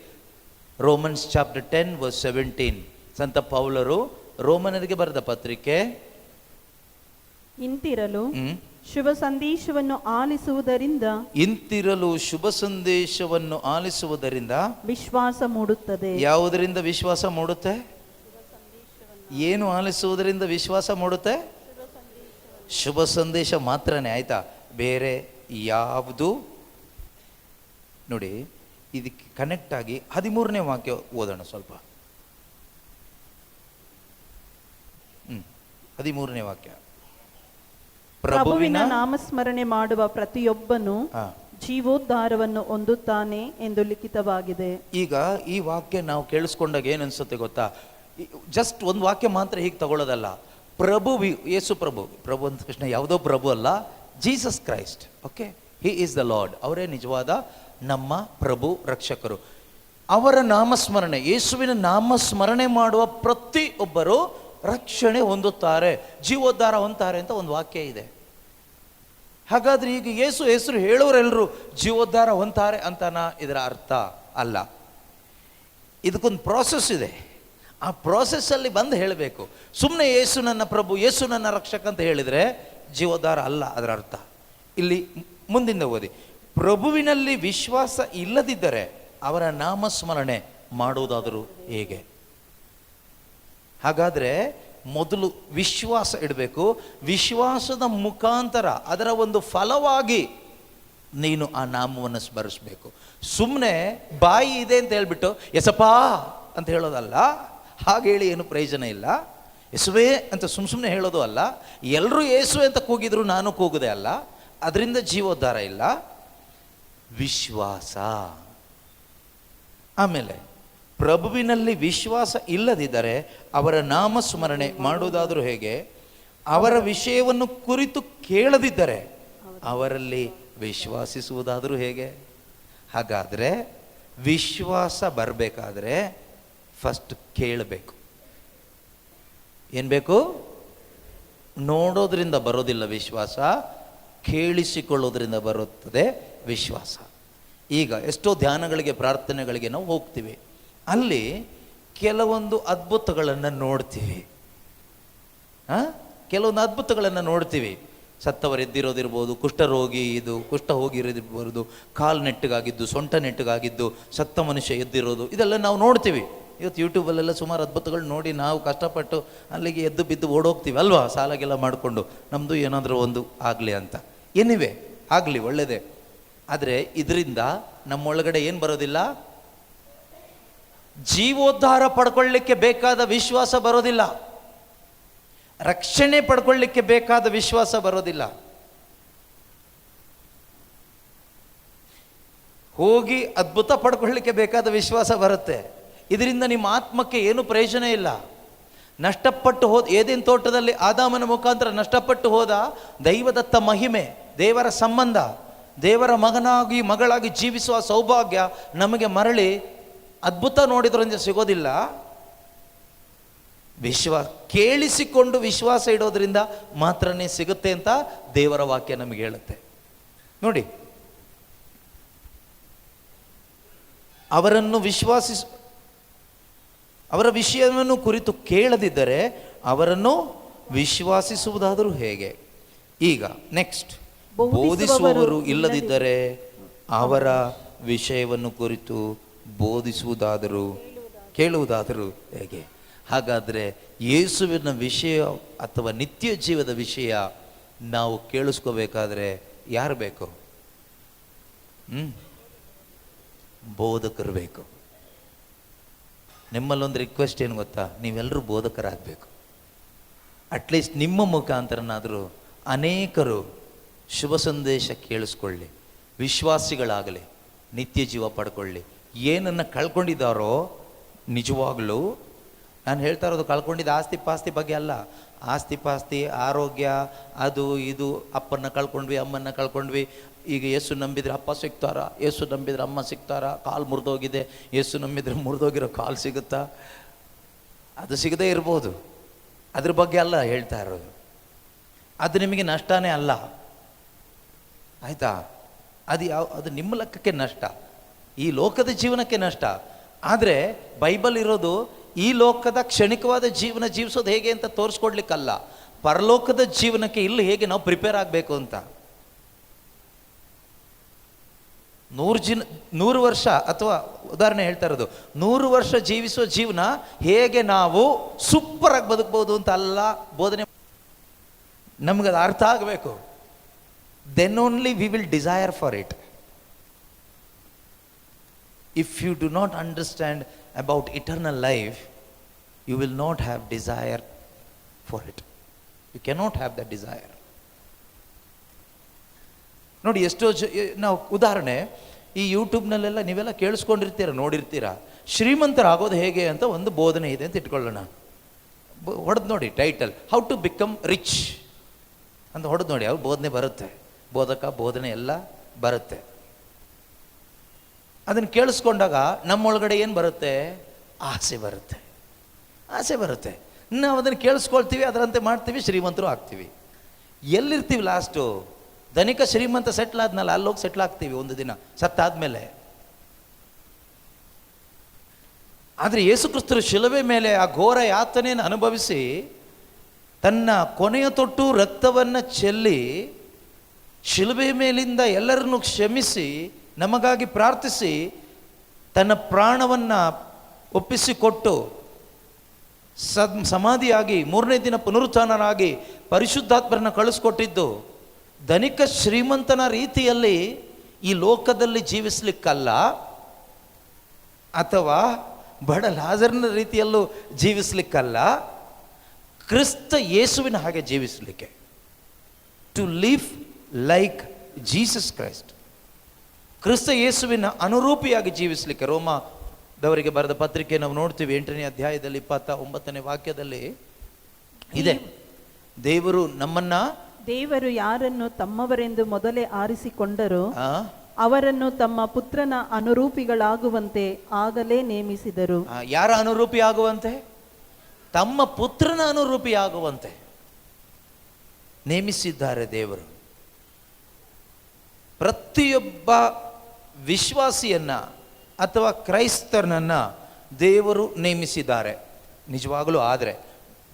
ರೋಮನ್ಸ್ ಚಾಪ್ಟರ್ 10:17 ಸಂತ ಪೌಲರು ರೋಮನರಿಗೆ ಬರೆದ ಪತ್ರಿಕೆ. ಇಂತಿರಲು ಶುಭ ಸಂದೇಶವನ್ನು ಆಲಿಸುವುದರಿಂದ ವಿಶ್ವಾಸ ಮೂಡುತ್ತದೆ. ಯಾವುದರಿಂದ ವಿಶ್ವಾಸ ಮೂಡುತ್ತೆ? ಏನು ಆಲಿಸುವುದರಿಂದ ವಿಶ್ವಾಸ ಮೂಡುತ್ತೆ? ಶುಭ ಸಂದೇಶ ಮಾತ್ರನೇ, ಆಯ್ತಾ? ಬೇರೆ ಯಾವುದು? ನೋಡಿ, ಇದಕ್ಕೆ ಕನೆಕ್ಟ್ ಆಗಿ 13ನೇ ವಾಕ್ಯ ಓದೋಣ ಸ್ವಲ್ಪ. 13ನೇ ವಾಕ್ಯ. ಪ್ರಭುವಿನ ನಾಮಸ್ಮರಣೆ ಮಾಡುವ ಪ್ರತಿಯೊಬ್ಬನು ಜೀವೋದ್ಧಾರವನ್ನು ಹೊಂದುತ್ತಾನೆ ಎಂದು ಲಿಖಿತವಾಗಿದೆ. ಈಗ ಈ ವಾಕ್ಯ ನಾವು ಕೇಳಿಸ್ಕೊಂಡಾಗ ಏನು ಅನ್ಸುತ್ತೆ ಗೊತ್ತಾ? ಜಸ್ಟ್ ಒಂದು ವಾಕ್ಯ ಮಾತ್ರ ಹೀಗೆ ತಗೊಳ್ಳೋದಲ್ಲ. ಪ್ರಭು, ಯೇಸು ಪ್ರಭು. ಪ್ರಭು ಅಂದ ತಕ್ಷಣ ಯಾವುದೋ ಪ್ರಭು ಅಲ್ಲ, Jesus Christ. Okay, he is the lord. ಅವರೇ ನಿಜವಾದ ನಮ್ಮ ಪ್ರಭು, ರಕ್ಷಕರು. ಅವರ ನಾಮಸ್ಮರಣೆ, ಯೇಸುವಿನ ನಾಮಸ್ಮರಣೆ ಮಾಡುವ ಪ್ರತಿಯೊಬ್ಬರು ರಕ್ಷಣೆ ಹೊಂದುತ್ತಾರೆ, ಜೀವೋದ್ಧಾರ ಹೊಂದುತ್ತಾರೆ ಅಂತ ಒಂದು ವಾಕ್ಯ ಇದೆ. ಹಾಗಾದ್ರೆ ಈಗ ಯೇಸು ಹೆಸರು ಹೇಳೋರೆಲ್ಲರೂ ಜೀವೋದ್ಧಾರ ಹೊಂದುತ್ತಾರೆ ಅಂತಾನ ಇದರ ಅರ್ಥ? ಅಲ್ಲ. ಇದಕ್ಕೊಂದು ಪ್ರಾಸೆಸ್ ಇದೆ. ಆ ಪ್ರಾಸೆಸ್ಸಲ್ಲಿ ಬಂದು ಹೇಳಬೇಕು. ಸುಮ್ಮನೆ ಯೇಸು ನನ್ನ ಪ್ರಭು, ಯೇಸು ನನ್ನ ರಕ್ಷಕ ಅಂತ ಹೇಳಿದರೆ ಜೀವೋದ್ಧಾರ ಅಲ್ಲ ಅದರ ಅರ್ಥ. ಇಲ್ಲಿ ಮುಂದಿಂದ ಓದಿ. ಪ್ರಭುವಿನಲ್ಲಿ ವಿಶ್ವಾಸ ಇಲ್ಲದಿದ್ದರೆ ಅವರ ನಾಮಸ್ಮರಣೆ ಮಾಡುವುದಾದರೂ ಹೇಗೆ? ಹಾಗಾದರೆ ಮೊದಲು ವಿಶ್ವಾಸ ಇಡಬೇಕು. ವಿಶ್ವಾಸದ ಮುಖಾಂತರ ಅದರ ಒಂದು ಫಲವಾಗಿ ನೀನು ಆ ನಾಮವನ್ನು ಸ್ಮರಿಸಬೇಕು. ಸುಮ್ಮನೆ ಬಾಯಿ ಇದೆ ಅಂತ ಹೇಳ್ಬಿಟ್ಟು ಯೇಸಪ್ಪ ಅಂತ ಹೇಳೋದಲ್ಲ. ಹಾಗೆ ಹೇಳಿ ಏನು ಪ್ರಯೋಜನ ಇಲ್ಲ. ಯೇಸುವೇ ಅಂತ ಸುಮ್ಮನೆ ಹೇಳೋದು ಅಲ್ಲ. ಎಲ್ಲರೂ ಯೇಸುವೆ ಅಂತ ಕೂಗಿದ್ರು ನಾನು ಕೂಗುದೇ ಅಲ್ಲ, ಅದರಿಂದ ಜೀವೋದ್ಧಾರ ಇಲ್ಲ. ವಿಶ್ವಾಸ. ಆಮೇಲೆ ಪ್ರಭುವಿನಲ್ಲಿ ವಿಶ್ವಾಸ ಇಲ್ಲದಿದ್ದರೆ ಅವರ ನಾಮಸ್ಮರಣೆ ಮಾಡುವುದಾದರೂ ಹೇಗೆ? ಅವರ ವಿಷಯವನ್ನು ಕುರಿತು ಕೇಳದಿದ್ದರೆ ಅವರಲ್ಲಿ ವಿಶ್ವಾಸಿಸುವುದಾದರೂ ಹೇಗೆ? ಹಾಗಾದರೆ ವಿಶ್ವಾಸ ಬರಬೇಕಾದ್ರೆ ಫಸ್ಟ್ ಕೇಳಬೇಕು. ಏನು ಬೇಕು? ನೋಡೋದ್ರಿಂದ ಬರೋದಿಲ್ಲ ವಿಶ್ವಾಸ, ಕೇಳಿಸಿಕೊಳ್ಳೋದ್ರಿಂದ ಬರುತ್ತದೆ ವಿಶ್ವಾಸ. ಈಗ ಎಷ್ಟೋ ಧ್ಯಾನಗಳಿಗೆ, ಪ್ರಾರ್ಥನೆಗಳಿಗೆ ನಾವು ಹೋಗ್ತೀವಿ, ಅಲ್ಲಿ ಕೆಲವೊಂದು ಅದ್ಭುತಗಳನ್ನು ನೋಡ್ತೀವಿ. ಕೆಲವೊಂದು ಅದ್ಭುತಗಳನ್ನು ನೋಡ್ತೀವಿ. ಸತ್ತವರು ಎದ್ದಿರೋದಿರ್ಬೋದು, ಕುಷ್ಠರೋಗಿ ಕುಷ್ಠ ಹೋಗಿರೋದಿರ್ಬೋದು, ಕಾಲು ನೆಟ್ಟಗಾಗಿದ್ದು, ಸೊಂಟ ನೆಟ್ಟಗಾಗಿದ್ದು, ಸತ್ತ ಮನುಷ್ಯ ಎದ್ದಿರೋದು, ಇದೆಲ್ಲ ನಾವು ನೋಡ್ತೀವಿ. ಇವತ್ತು ಯೂಟ್ಯೂಬಲ್ಲೆಲ್ಲ ಸುಮಾರು ಅದ್ಭುತಗಳು ನೋಡಿ ನಾವು ಕಷ್ಟಪಟ್ಟು ಅಲ್ಲಿಗೆ ಎದ್ದು ಬಿದ್ದು ಓಡೋಗ್ತೀವಿ ಅಲ್ವಾ? ಸಾಲಾಗೆಲ್ಲ ಮಾಡಿಕೊಂಡು ನಮ್ಮದು ಏನಾದರೂ ಒಂದು ಆಗಲಿ ಅಂತ. ಏನಿವೆ ಆಗಲಿ, ಒಳ್ಳೆಯದೇ. ಆದರೆ ಇದರಿಂದ ನಮ್ಮೊಳಗಡೆ ಏನು ಬರೋದಿಲ್ಲ? ಜೀವೋದ್ಧಾರ ಪಡ್ಕೊಳ್ಳಿಕ್ಕೆ ಬೇಕಾದ ವಿಶ್ವಾಸ ಬರೋದಿಲ್ಲ. ರಕ್ಷಣೆ ಪಡ್ಕೊಳ್ಳಿಕ್ಕೆ ಬೇಕಾದ ವಿಶ್ವಾಸ ಬರೋದಿಲ್ಲ. ಹೋಗಿ ಅದ್ಭುತ ಪಡ್ಕೊಳ್ಳಿಕ್ಕೆ ಬೇಕಾದ ವಿಶ್ವಾಸ ಬರುತ್ತೆ. ಇದರಿಂದ ನಿಮ್ಮ ಆತ್ಮಕ್ಕೆ ಏನು ಪ್ರಯೋಜನ ಇಲ್ಲ. ನಷ್ಟಪಟ್ಟು ಹೋದ ಏದೇನ್ ತೋಟದಲ್ಲಿ ಆದಾಮನ ಮುಖಾಂತರ ನಷ್ಟಪಟ್ಟು ಹೋದ ದೈವದತ್ತ ಮಹಿಮೆ, ದೇವರ ಸಂಬಂಧ, ದೇವರ ಮಗನಾಗಿ ಮಗಳಾಗಿ ಜೀವಿಸುವ ಸೌಭಾಗ್ಯ ನಮಗೆ ಮರಳಿ ಅದ್ಭುತ ನೋಡಿದ್ರಿಂದ ಸಿಗೋದಿಲ್ಲ. ಕೇಳಿಸಿಕೊಂಡು ವಿಶ್ವಾಸ ಇಡೋದ್ರಿಂದ ಮಾತ್ರನೇ ಸಿಗುತ್ತೆ ಅಂತ ದೇವರ ವಾಕ್ಯ ನಮಗೆ ಹೇಳುತ್ತೆ. ನೋಡಿ, ಅವರನ್ನು ಅವರ ವಿಷಯವನ್ನು ಕುರಿತು ಕೇಳದಿದ್ದರೆ ಅವರನ್ನು ವಿಶ್ವಾಸಿಸುವುದಾದರೂ ಹೇಗೆ? ಈಗ ನೆಕ್ಸ್ಟ್, ಬೋಧಿಸುವವರು ಇಲ್ಲದಿದ್ದರೆ ಅವರ ವಿಷಯವನ್ನು ಕುರಿತು ಬೋಧಿಸುವುದಾದರೂ ಕೇಳುವುದಾದರೂ ಹೇಗೆ? ಹಾಗಾದರೆ ಯೇಸುವಿನ ವಿಷಯ ಅಥವಾ ನಿತ್ಯ ಜೀವದ ವಿಷಯ ನಾವು ಕೇಳಿಸ್ಕೋಬೇಕಾದ್ರೆ ಯಾರು ಬೇಕು? ಬೋಧಕರು ಬೇಕು. ನಿಮ್ಮಲ್ಲೊಂದು ರಿಕ್ವೆಸ್ಟ್ ಏನು ಗೊತ್ತಾ? ನೀವೆಲ್ಲರೂ ಬೋಧಕರಾಗಬೇಕು. ಅಟ್ಲೀಸ್ಟ್ ನಿಮ್ಮ ಮುಖಾಂತರನಾದರೂ ಅನೇಕರು ಶುಭ ಸಂದೇಶ ಕೇಳಿಸ್ಕೊಳ್ಳಿ, ವಿಶ್ವಾಸಿಗಳಾಗಲಿ, ನಿತ್ಯ ಜೀವ ಪಡ್ಕೊಳ್ಳಿ. ಏನನ್ನು ಕಳ್ಕೊಂಡಿದ್ದಾರೋ, ನಿಜವಾಗ್ಲೂ ನಾನು ಹೇಳ್ತಾ ಇರೋದು ಕಳ್ಕೊಂಡಿದ್ದ ಆಸ್ತಿ ಪಾಸ್ತಿ ಬಗ್ಗೆ ಅಲ್ಲ. ಆಸ್ತಿ ಪಾಸ್ತಿ, ಆರೋಗ್ಯ, ಅದು ಇದು, ಅಪ್ಪನ್ನ ಕಳ್ಕೊಂಡ್ವಿ, ಅಮ್ಮನ್ನ ಕಳ್ಕೊಂಡ್ವಿ. ಈಗ ಯೇಸು ನಂಬಿದ್ರೆ ಅಪ್ಪ ಸಿಗ್ತಾರಾ? ಯೇಸು ನಂಬಿದ್ರೆ ಅಮ್ಮ ಸಿಗ್ತಾರಾ? ಕಾಲು ಮುರಿದೋಗಿದೆ, ಯೇಸು ನಂಬಿದ್ರೆ ಮುರಿದೋಗಿರೋ ಕಾಲು ಸಿಗುತ್ತಾ? ಅದು ಸಿಗದೇ ಇರ್ಬೋದು. ಅದ್ರ ಬಗ್ಗೆ ಅಲ್ಲ ಹೇಳ್ತಾ ಇರೋದು. ಅದು ನಿಮಗೆ ನಷ್ಟನೇ ಅಲ್ಲ, ಆಯಿತಾ? ಅದು ನಿಮ್ಮ ಲೆಕ್ಕಕ್ಕೆ ನಷ್ಟ, ಈ ಲೋಕದ ಜೀವನಕ್ಕೆ ನಷ್ಟ. ಆದರೆ ಬೈಬಲ್ ಇರೋದು ಈ ಲೋಕದ ಕ್ಷಣಿಕವಾದ ಜೀವನ ಜೀವಿಸೋದು ಹೇಗೆ ಅಂತ ತೋರಿಸ್ಕೊಡ್ಲಿಕ್ಕಲ್ಲ, ಪರಲೋಕದ ಜೀವನಕ್ಕೆ ಇಲ್ಲಿ ಹೇಗೆ ನಾವು ಪ್ರಿಪೇರ್ ಆಗಬೇಕು ಅಂತ. 100 ವರ್ಷ ಅಥವಾ ಉದಾಹರಣೆ ಹೇಳ್ತಾ ಇರೋದು, 100 ವರ್ಷ ಜೀವಿಸುವ ಜೀವನ ಹೇಗೆ ನಾವು ಸೂಪರ್ ಆಗಿ ಬದುಕಬಹುದು ಅಂತ ಅಲ್ಲ ಬೋಧನೆ. ನಮಗದು ಅರ್ಥ ಆಗಬೇಕು. Then only we will desire for it. If you do not understand about eternal life, you will not have desire for it. You cannot have that desire. ನೋಡಿ, ಎಷ್ಟೋ ನಾವು ಉದಾಹರಣೆ ಈ ಯೂಟ್ಯೂಬ್ನಲ್ಲೆಲ್ಲ ನೀವೆಲ್ಲ ಕೇಳಿಸ್ಕೊಂಡಿರ್ತೀರ, ನೋಡಿರ್ತೀರ. ಶ್ರೀಮಂತರಾಗೋದು ಹೇಗೆ ಅಂತ ಒಂದು ಬೋಧನೆ ಇದೆ ಅಂತ ಇಟ್ಕೊಳ್ಳೋಣ. ಹೊಡೆದು ನೋಡಿ title, how to become rich ಅಂತ ಹೊಡೆದು ನೋಡಿ, ಅವ್ರು ಬೋಧನೆ ಬರುತ್ತೆ, ಬೋಧನೆ ಎಲ್ಲ ಬರುತ್ತೆ. ಅದನ್ನು ಕೇಳಿಸ್ಕೊಂಡಾಗ ನಮ್ಮೊಳಗಡೆ ಏನು ಬರುತ್ತೆ? ಆಸೆ ಬರುತ್ತೆ. ನಾವು ಅದನ್ನು ಕೇಳಿಸ್ಕೊಳ್ತೀವಿ, ಅದರಂತೆ ಮಾಡ್ತೀವಿ, ಶ್ರೀಮಂತರು ಆಗ್ತೀವಿ. ಎಲ್ಲಿರ್ತೀವಿ ಲಾಸ್ಟು? ಧನಿಕ ಶ್ರೀಮಂತ ಸೆಟ್ಲ್ ಆದ್ನಲ್ಲ, ಅಲ್ಲೋಗಿ ಸೆಟ್ಲ್ ಆಗ್ತೀವಿ ಒಂದು ದಿನ ಸತ್ತಾದ್ಮೇಲೆ. ಆದರೆ ಯೇಸು ಕ್ರಿಸ್ತರು ಶಿಲುಬೆ ಮೇಲೆ ಆ ಘೋರ ಯಾತನೆಯನ್ನು ಅನುಭವಿಸಿ ತನ್ನ ಕೊನೆಯ ತೊಟ್ಟು ರಕ್ತವನ್ನು ಚೆಲ್ಲಿ ಶಿಲುಬೆ ಮೇಲಿಂದ ಎಲ್ಲರನ್ನು ಕ್ಷಮಿಸಿ ನಮಗಾಗಿ ಪ್ರಾರ್ಥಿಸಿ ತನ್ನ ಪ್ರಾಣವನ್ನು ಒಪ್ಪಿಸಿಕೊಟ್ಟು ಸಮಾಧಿಯಾಗಿ 3ನೇ ದಿನ ಪುನರುತ್ಥಾನರಾಗಿ ಪರಿಶುದ್ಧಾತ್ಮರನ್ನು ಕಳಿಸ್ಕೊಟ್ಟಿದ್ದು ಧನಿಕ ಶ್ರೀಮಂತನ ರೀತಿಯಲ್ಲಿ ಈ ಲೋಕದಲ್ಲಿ ಜೀವಿಸಲಿಕ್ಕಲ್ಲ, ಅಥವಾ ಬಡ ಲಾಜರನ ರೀತಿಯಲ್ಲೂ ಜೀವಿಸಲಿಕ್ಕಲ್ಲ, ಕ್ರಿಸ್ತ ಯೇಸುವಿನ ಹಾಗೆ ಜೀವಿಸಲಿಕ್ಕೆ. To live like Jesus Christ, ಕ್ರಿಸ್ತ ಯೇಸುವಿನ ಅನುರೂಪಿಯಾಗಿ ಜೀವಿಸಲಿಕ್ಕೆ. ರೋಮದವರಿಗೆ ಬರೆದ ಪತ್ರಿಕೆ ನಾವು ನೋಡ್ತೀವಿ, 8ನೇ ಅಧ್ಯಾಯದಲ್ಲಿ 29ನೇ ವಾಕ್ಯದಲ್ಲಿ ಇದೆ, ದೇವರು ಯಾರನ್ನು ತಮ್ಮವರೆಂದು ಮೊದಲೇ ಆರಿಸಿಕೊಂಡರೋ ಅವರನ್ನು ತಮ್ಮ ಪುತ್ರನ ಅನುರೂಪಿಗಳಾಗುವಂತೆ ಆಗಲೇ ನೇಮಿಸಿದರು. ಯಾರ ಅನುರೂಪಿ ಆಗುವಂತೆ? ತಮ್ಮ ಪುತ್ರನ ಅನುರೂಪಿ ಆಗುವಂತೆ ನೇಮಿಸಿದ್ದಾರೆ ದೇವರು. ಪ್ರತಿಯೊಬ್ಬ ವಿಶ್ವಾಸಿಯನ್ನ ಅಥವಾ ಕ್ರೈಸ್ತರನ್ನ ದೇವರು ನೇಮಿಸಿದ್ದಾರೆ ನಿಜವಾಗಲೂ. ಆದರೆ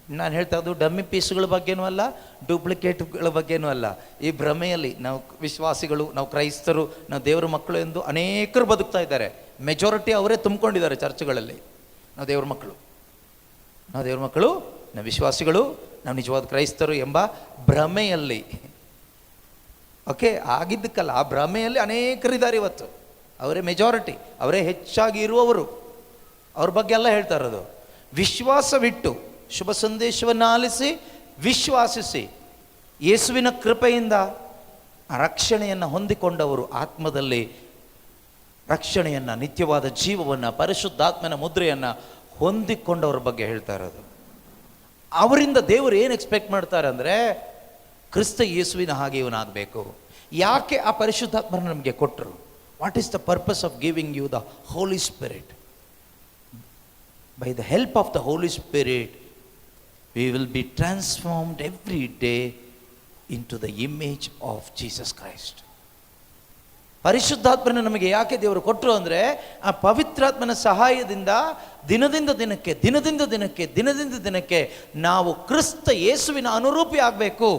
ನಾನು ಹೇಳ್ತಾ ಇದ್ದು ಡಮ್ಮಿ ಪೀಸ್ಗಳ ಬಗ್ಗೆನೂ ಅಲ್ಲ, ಡೂಪ್ಲಿಕೇಟ್ಗಳ ಬಗ್ಗೆನೂ ಅಲ್ಲ. ಈ ಭ್ರಮೆಯಲ್ಲಿ ನಾವು ವಿಶ್ವಾಸಿಗಳು, ನಾವು ಕ್ರೈಸ್ತರು, ನಾವು ದೇವರ ಮಕ್ಕಳು ಎಂದು ಅನೇಕರು ಬದುಕ್ತಾ ಇದ್ದಾರೆ. ಮೆಜಾರಿಟಿ ಅವರೇ ತುಂಬಿಕೊಂಡಿದ್ದಾರೆ ಚರ್ಚ್ಗಳಲ್ಲಿ. ನಾವು ದೇವ್ರ ಮಕ್ಕಳು, ನಾವು ವಿಶ್ವಾಸಿಗಳು, ನಾವು ನಿಜವಾದ ಕ್ರೈಸ್ತರು ಎಂಬ ಭ್ರಮೆಯಲ್ಲಿ. ಓಕೆ, ಆಗಿದ್ದಕ್ಕಲ್ಲ, ಆ ಭ್ರಮೆಯಲ್ಲಿ ಅನೇಕರಿದ್ದಾರೆ ಇವತ್ತು. ಅವರೇ ಮೆಜಾರಿಟಿ, ಅವರೇ ಹೆಚ್ಚಾಗಿ ಇರುವವರು. ಅವ್ರ ಬಗ್ಗೆ ಎಲ್ಲ ಹೇಳ್ತಾ ಇರೋದು. ವಿಶ್ವಾಸವಿಟ್ಟು ಶುಭ ಸಂದೇಶವನ್ನು ಆಲಿಸಿ ವಿಶ್ವಾಸಿಸಿ ಯೇಸುವಿನ ಕೃಪೆಯಿಂದ ರಕ್ಷಣೆಯನ್ನು ಹೊಂದಿಕೊಂಡವರು, ಆತ್ಮದಲ್ಲಿ ರಕ್ಷಣೆಯನ್ನು, ನಿತ್ಯವಾದ ಜೀವವನ್ನು, ಪರಿಶುದ್ಧಾತ್ಮನ ಮುದ್ರೆಯನ್ನು ಹೊಂದಿಕೊಂಡವ್ರ ಬಗ್ಗೆ ಹೇಳ್ತಾ ಇರೋದು. ಅವರಿಂದ ದೇವರು ಏನು ಎಕ್ಸ್ಪೆಕ್ಟ್ ಮಾಡ್ತಾರೆ ಅಂದರೆ, ಕ್ರಿಸ್ತ ಯೇಸುವಿನ ಹಾಗೆ ಇವನಾಗಬೇಕು. ಯಾಕೆ ಆ ಪರಿಶುದ್ಧಾತ್ಮನ ನಮಗೆ ಕೊಟ್ಟರು? What is the purpose of giving you the Holy Spirit? By the help of the Holy Spirit we will be transformed every day into the image of Jesus Christ. ಪರಿಶುದ್ಧಾತ್ಮನ ನಮಗೆ ಯಾಕೆ ದೇವರು ಕೊಟ್ಟರು ಅಂದರೆ, ಆ ಪವಿತ್ರಾತ್ಮನ ಸಹಾಯದಿಂದ ದಿನದಿಂದ ದಿನಕ್ಕೆ ನಾವು ಕ್ರಿಸ್ತ ಯೇಸುವಿನ ಅನುರೂಪಿ ಆಗಬೇಕು.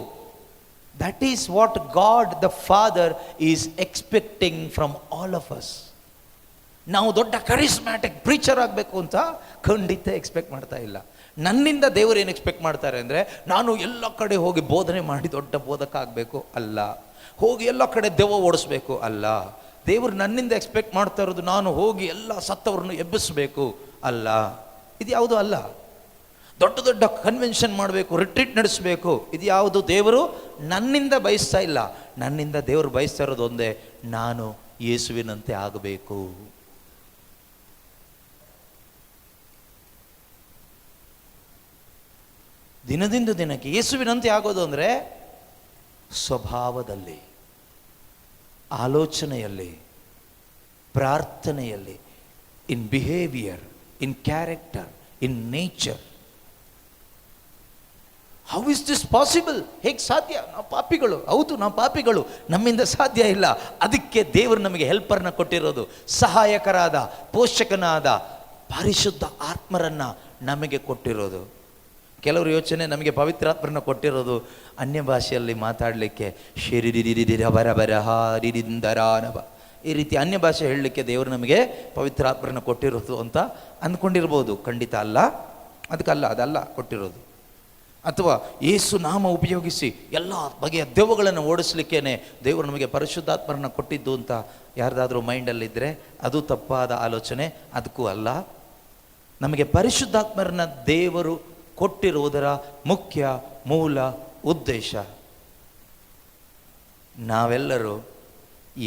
That is what god the father is expecting from all of us. ನಾವು ದೊಡ್ಡ ಕರಿಸ್ಮ್ಯಾಟಿಕ್ ಪ್ರೀಚರ್ ಆಗಬೇಕು ಅಂತ ಖಂಡಿತ ಎಕ್ಸ್ಪೆಕ್ಟ್ ಮಾಡ್ತಾ ಇಲ್ಲ. ನನ್ನಿಂದ ದೇವರು ಏನು ಎಕ್ಸ್ಪೆಕ್ಟ್ ಮಾಡ್ತಾರೆ ಅಂದರೆ, ನಾನು ಎಲ್ಲ ಕಡೆ ಹೋಗಿ ಬೋಧನೆ ಮಾಡಿ ದೊಡ್ಡ ಬೋಧಕ ಆಗಬೇಕು ಅಲ್ಲ, ಹೋಗಿ ಎಲ್ಲ ಕಡೆ ದೆವ್ವ ಓಡಿಸ್ಬೇಕು ಅಲ್ಲ. ದೇವರು ನನ್ನಿಂದ ಎಕ್ಸ್ಪೆಕ್ಟ್ ಮಾಡ್ತಾ ಇರೋದು ನಾನು ಹೋಗಿ ಎಲ್ಲ ಸತ್ತವ್ರನ್ನು ಎಬ್ಬಿಸಬೇಕು ಅಲ್ಲ. ಇದು ಯಾವುದು ಅಲ್ಲ. ದೊಡ್ಡ ದೊಡ್ಡ ಕನ್ವೆನ್ಷನ್ ಮಾಡಬೇಕು, ರಿಟ್ರೀಟ್ ನಡೆಸಬೇಕು, ಇದು ಯಾವುದು ದೇವರು ನನ್ನಿಂದ ಬಯಸ್ತಾ ಇಲ್ಲ. ನನ್ನಿಂದ ದೇವರು ಬಯಸ್ತಾ ಇರೋದು ಒಂದೇ, ನಾನು ಯೇಸುವಿನಂತೆ ಆಗಬೇಕು. ದಿನದಿಂದ ದಿನಕ್ಕೆ ಯೇಸುವಿನಂತೆ ಆಗೋದು ಅಂದರೆ ಸ್ವಭಾವದಲ್ಲಿ, ಆಲೋಚನೆಯಲ್ಲಿ, ಪ್ರಾರ್ಥನೆಯಲ್ಲಿ, in behaviour, in character, in nature. How is this possible? ಹೇಗೆ ಸಾಧ್ಯ? ನಾವು ಪಾಪಿಗಳು, ಹೌದು ನಾವು ಪಾಪಿಗಳು, ನಮ್ಮಿಂದ ಸಾಧ್ಯ ಇಲ್ಲ. ಅದಕ್ಕೆ ದೇವರು ನಮಗೆ ಹೆಲ್ಪರ್ನ ಕೊಟ್ಟಿರೋದು, ಸಹಾಯಕರಾದ ಪೋಷಕನಾದ ಪರಿಶುದ್ಧ ಆತ್ಮರನ್ನ ನಮಗೆ ಕೊಟ್ಟಿರೋದು. ಕೆಲವರು ಯೋಚನೆ, ನಮಗೆ ಪವಿತ್ರಾತ್ಮರನ್ನ ಕೊಟ್ಟಿರೋದು ಅನ್ಯ ಭಾಷೆಯಲ್ಲಿ ಮಾತಾಡಲಿಕ್ಕೆ, ಈ ರೀತಿ ಅನ್ಯ ಭಾಷೆ ಹೇಳಲಿಕ್ಕೆ ದೇವರು ನಮಗೆ ಪವಿತ್ರಾತ್ಮರನ್ನ ಕೊಟ್ಟಿರೋದು ಅಂತ ಅಂದ್ಕೊಂಡಿರ್ಬೋದು. ಖಂಡಿತ ಅಲ್ಲ, ಅದಲ್ಲ ಕೊಟ್ಟಿರೋದು. ಅಥವಾ ಯೇಸು ನಾಮ ಉಪಯೋಗಿಸಿ ಎಲ್ಲ ಬಗೆಯ ದೆವ್ವಗಳನ್ನು ಓಡಿಸ್ಲಿಕ್ಕೇನೆ ದೇವರು ನಮಗೆ ಪರಿಶುದ್ಧಾತ್ಮರನ್ನ ಕೊಟ್ಟಿದ್ದು ಅಂತ ಯಾರ್ದಾದ್ರೂ ಮೈಂಡಲ್ಲಿದ್ದರೆ ಅದು ತಪ್ಪಾದ ಆಲೋಚನೆ, ಅದಕ್ಕೂ ಅಲ್ಲ. ನಮಗೆ ಪರಿಶುದ್ಧಾತ್ಮರನ್ನ ದೇವರು ಕೊಟ್ಟಿರುವುದರ ಮುಖ್ಯ ಮೂಲ ಉದ್ದೇಶ, ನಾವೆಲ್ಲರೂ